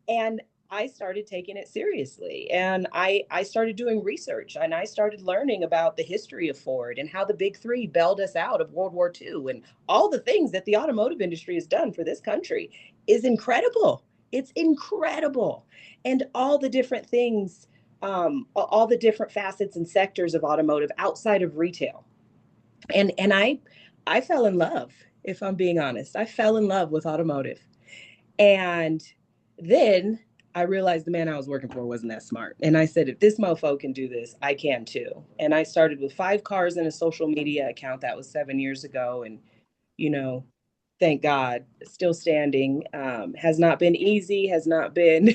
And I started taking it seriously. And I started doing research, and I started learning about the history of Ford and how the big three bailed us out of World War II, and all the things that the automotive industry has done for this country is incredible. It's incredible. And all the different things, all the different facets and sectors of automotive outside of retail. And I fell in love, if I'm being honest. I fell in love with automotive. And then I realized the man I was working for wasn't that smart. And I said, if this mofo can do this, I can too. And I started with 5 cars and a social media account. That was 7 years ago. And, you know, thank God, still standing. Has not been easy, has not been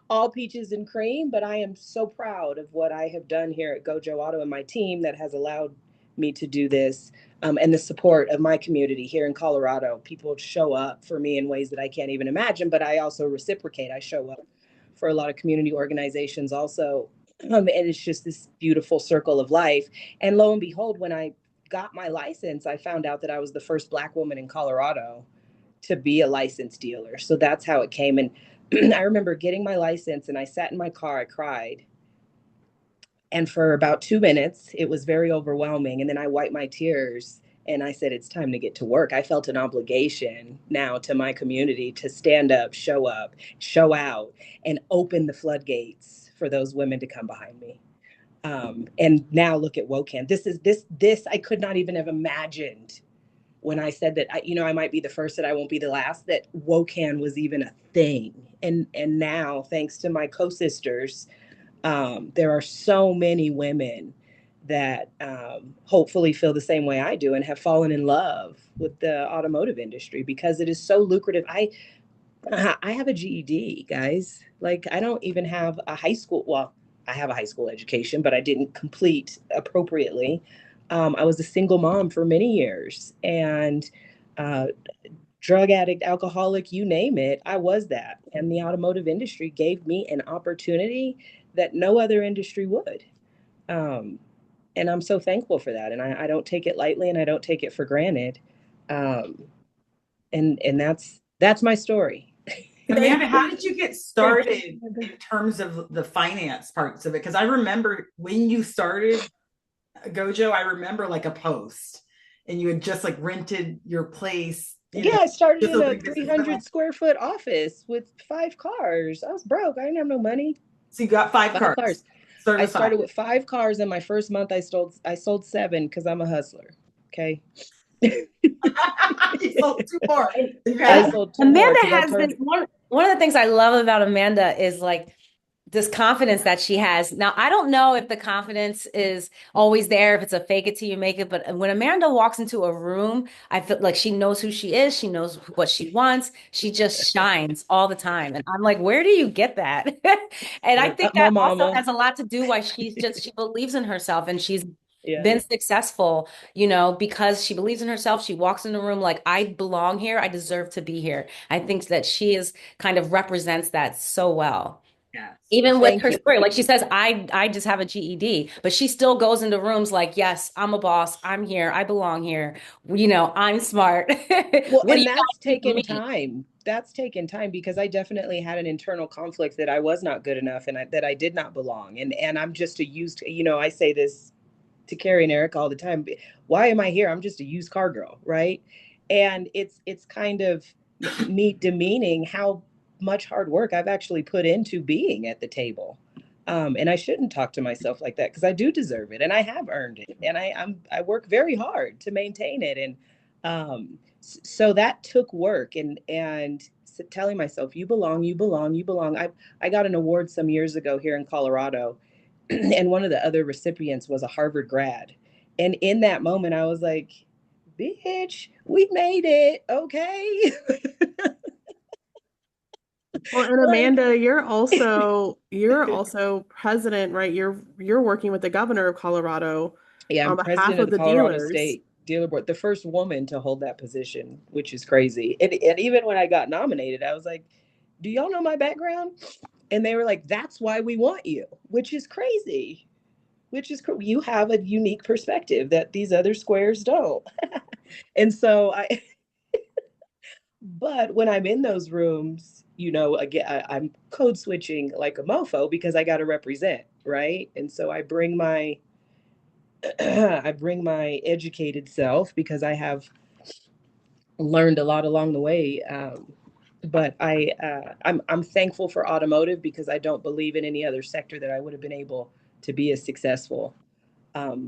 all peaches and cream, but I am so proud of what I have done here at Gojo Auto and my team that has allowed me to do this. And the support of my community here in Colorado. People show up for me in ways that I can't even imagine, but I also reciprocate. I show up for a lot of community organizations also. And it's just this beautiful circle of life. And lo and behold, when I got my license, I found out that I was the first Black woman in Colorado to be a licensed dealer. So that's how it came. And I remember getting my license, and I sat in my car, I cried. And for about 2 minutes, it was very overwhelming. And then I wiped my tears and I said, it's time to get to work. I felt an obligation now to my community to stand up, show out, and open the floodgates for those women to come behind me. And now look at WOCAN. This I could not even have imagined when I said that I might be the first, that I won't be the last, that WOCAN was even a thing. And now, thanks to my co-sisters, there are so many women that hopefully feel the same way I do and have fallen in love with the automotive industry because it is so lucrative. I have a GED, guys. Like, I don't even have a high school. Well, I have a high school education, but I didn't complete appropriately. I was a single mom for many years, and drug addict, alcoholic, you name it, I was that. And the automotive industry gave me an opportunity that no other industry would. And I'm so thankful for that. And I don't take it lightly, and I don't take it for granted. And that's my story. Amanda, how did you get started in terms of the finance parts of it? Because I remember when you started Gojo, I remember like a post, and you had just like rented your place. Yeah, I started in a 300 square foot office with 5 cars. I was broke. I didn't have no money. So you got 5 cars. I started with 5 cars, and my first month I sold 7 because I'm a hustler. Okay. You sold 2 more. I sold 2 more. Amanda has this one of the things I love about Amanda is like this confidence that she has. Now, I don't know if the confidence is always there, if it's a fake it till you make it, but when Amanda walks into a room, I feel like she knows who she is. She knows what she wants. She just shines all the time. And I'm like, where do you get that? And I think that also has a lot to do why she believes in herself, and she's been successful, because she believes in herself. She walks in the room like, I belong here. I deserve to be here. I think that she is kind of represents that so well. Yes. Even with her story, like she says, I just have a GED, but she still goes into rooms like, yes, I'm a boss. I'm here. I belong here. I'm smart. Well, and that's taken time. That's taken time because I definitely had an internal conflict that I was not good enough, and that I did not belong. And I'm just a used, I say this to Kerri and Erikka all the time. Why am I here? I'm just a used car girl, right? And it's kind of me demeaning how much hard work I've actually put into being at the table. And I shouldn't talk to myself like that because I do deserve it, and I have earned it, and I work very hard to maintain it. And so that took work, and telling myself, you belong, you belong, you belong. I got an award some years ago here in Colorado, and one of the other recipients was a Harvard grad. And in that moment, I was like, bitch, we made it. Okay. Well, and Amanda, you're also president, right? You're working with the governor of Colorado. Yeah, I'm on behalf president of the Colorado dealers. State Dealer Board, the first woman to hold that position, which is crazy. And even when I got nominated, I was like, do y'all know my background? And they were like, that's why we want you, which is crazy. which is you have a unique perspective that these other squares don't. And so but when I'm in those rooms, again, I'm code switching like a mofo because I got to represent, right? And so I bring my I bring my educated self because I have learned a lot along the way. But I'm thankful for automotive because I don't believe in any other sector that I would have been able to be as successful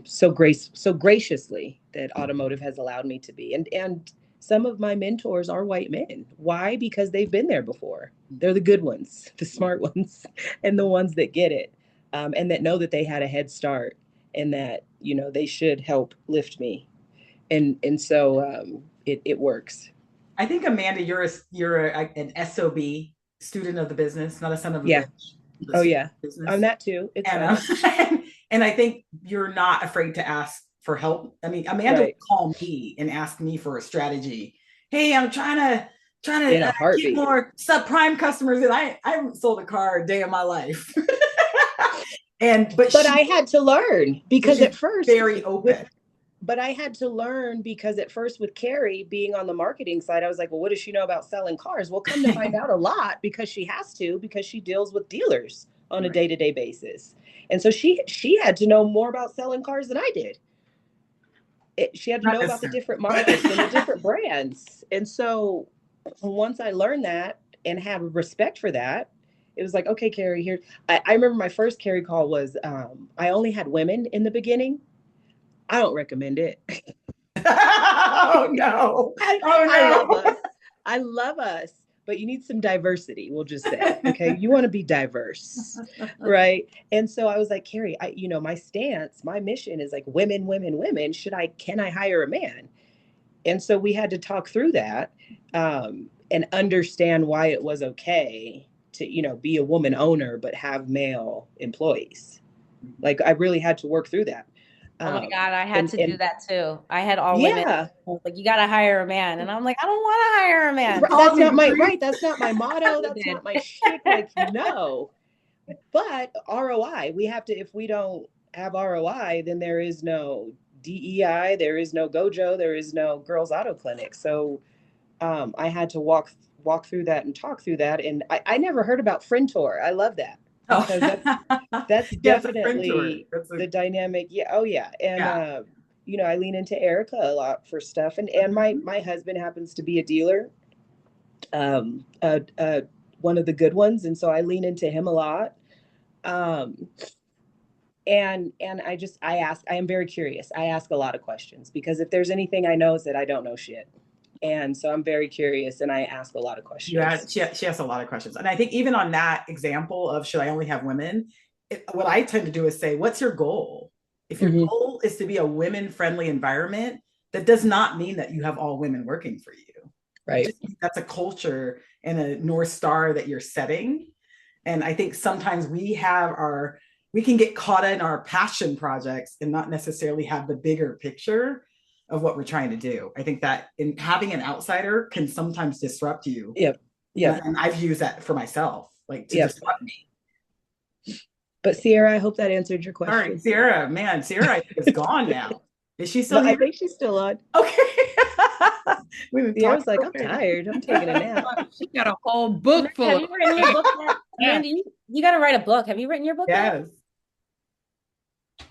so graciously that automotive has allowed me to be. And some of my mentors are white men. Why? Because they've been there before. They're the good ones, the smart ones, and the ones that get it, and that know that they had a head start and that they should help lift me. And so it works. I think, Amanda, you're an SOB, student of the business, not a son of a Yeah. bitch. Oh yeah. Business. I'm that too. It's and, and I think you're not afraid to ask for help. I mean, Amanda would call me and ask me for a strategy. Hey, I'm trying to get more subprime customers, and I haven't sold a car a day of my life. But I had to learn because at first very open. But I had to learn because at first with Kerri being on the marketing side, I was like, well, what does she know about selling cars? Well, come to find out a lot because she deals with dealers on a day-to-day basis. And so she had to know more about selling cars than I did. She had to know about the different markets and the different brands. And so once I learned that and had respect for that, it was like, okay, Kerri, here. I remember my first Kerri call was, I only had women in the beginning. I don't recommend it. Oh no. I love us, but you need some diversity, we'll just say. Okay. You want to be diverse. Right. And so I was like, Kerri, my stance, my mission is like women, women, women. Can I hire a man? And so we had to talk through that and understand why it was okay to, be a woman owner, but have male employees. Like I really had to work through that. Oh my God, I had to do that too. I had all women like, you got to hire a man. And I'm like, I don't want to hire a man. That's not my motto. That's not my shtick. Like, no. But ROI, if we don't have ROI, then there is no DEI, there is no Gojo, there is no Girls Auto Clinic. So I had to walk through that and talk through that. And I never heard about Frentor. I love that. Because that's definitely the dynamic. Yeah. Oh yeah. And I lean into Erikka a lot for stuff. And my husband happens to be a dealer, one of the good ones. And so I lean into him a lot. And I am very curious. I ask a lot of questions because if there's anything I know is that I don't know shit. And so I'm very curious and I ask a lot of questions. Yeah, she asks a lot of questions. And I think even on that example of should I only have women, what I tend to do is say, what's your goal? If your goal is to be a women-friendly environment, that does not mean that you have all women working for you. Right. That's a culture and a North Star that you're setting. And I think sometimes we can get caught in our passion projects and not necessarily have the bigger picture of what we're trying to do. I think that in having an outsider can sometimes disrupt you. Yep. And I've used that for myself, like to disrupt me. But Sierra, I hope that answered your question. All right, Sierra, I think is gone now. Is she still here? I think she's still on. Okay. Sierra's like, I'm tired. I'm taking a nap. She got a whole book full. Have you written your book yet? Mandy, you got to write a book. Have you written your book yet? Yes.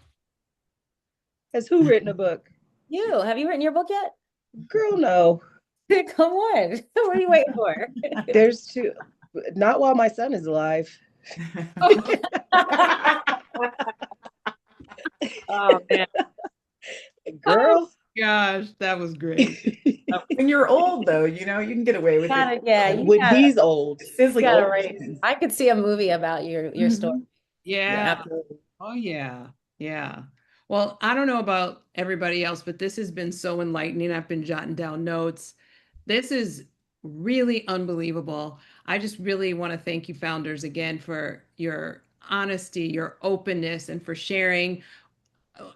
Has who written a book? You. Have you written your book yet? Girl, no. Come on. What are you waiting for? There's two. Not while my son is alive. Oh, man. Girl. Oh, gosh, that was great. When you're old, though, you can get away with it. Yeah. When he's old. I could see a movie about your story. Yeah. Absolutely. Oh, yeah. Yeah. Well, I don't know about everybody else, but this has been so enlightening. I've been jotting down notes. This is really unbelievable. I just really want to thank you, founders, again, for your honesty, your openness, and for sharing.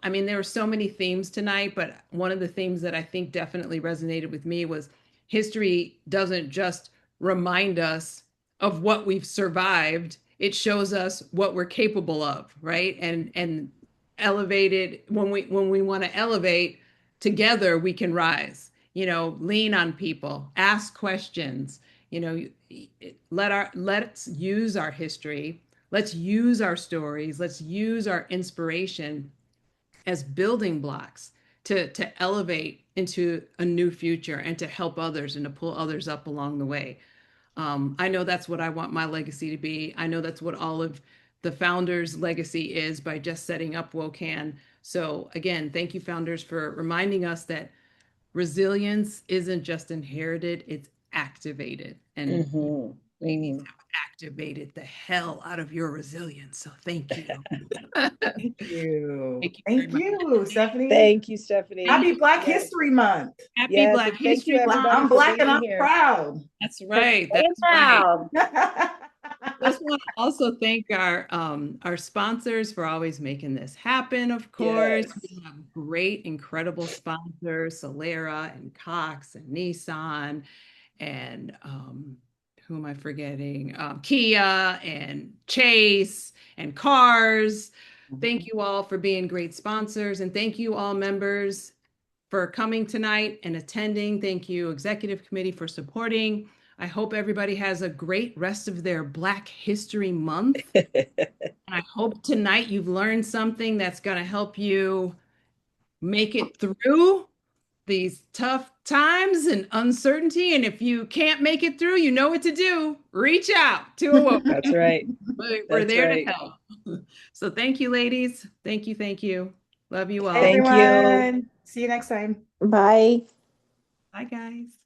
I mean, there were so many themes tonight, but one of the themes that I think definitely resonated with me was history doesn't just remind us of what we've survived. It shows us what we're capable of, right? And elevated, when we want to elevate together, we can rise. Lean on people, ask questions. Let's use our history, let's use our stories, let's use our inspiration as building blocks to elevate into a new future and to help others and to pull others up along the way. I know that's what I want my legacy to be. I know that's what all of the founders' legacy is by just setting up WOCAN. So again, thank you, founders, for reminding us that resilience isn't just inherited, it's activated. And Mm-hmm. activated the hell out of your resilience. So thank you. Thank you. Thank you Thank very you, Stephanie. Thank you, Stephanie. Happy Black Yes. History Month. Happy Yes, Black and thank you, History everybody, Month. I'm for Black and being I'm here. proud. That's right. That's right. Just want to also thank our sponsors for always making this happen, of course. Yes. We have great, incredible sponsors, Solera and Cox and Nissan and who am I forgetting? Kia and Chase and Cars. Thank you all for being great sponsors, and thank you all members for coming tonight and attending. Thank you, Executive Committee, for supporting. I hope everybody has a great rest of their Black History Month. And I hope tonight you've learned something that's going to help you make it through these tough times and uncertainty. And if you can't make it through, you know what to do. Reach out to a WOCAN. That's right. We're That's there right. to help. So thank you, ladies. Thank you. Thank you. Love you all. Hey, Thank you. everyone. See you next time. Bye. Bye, guys.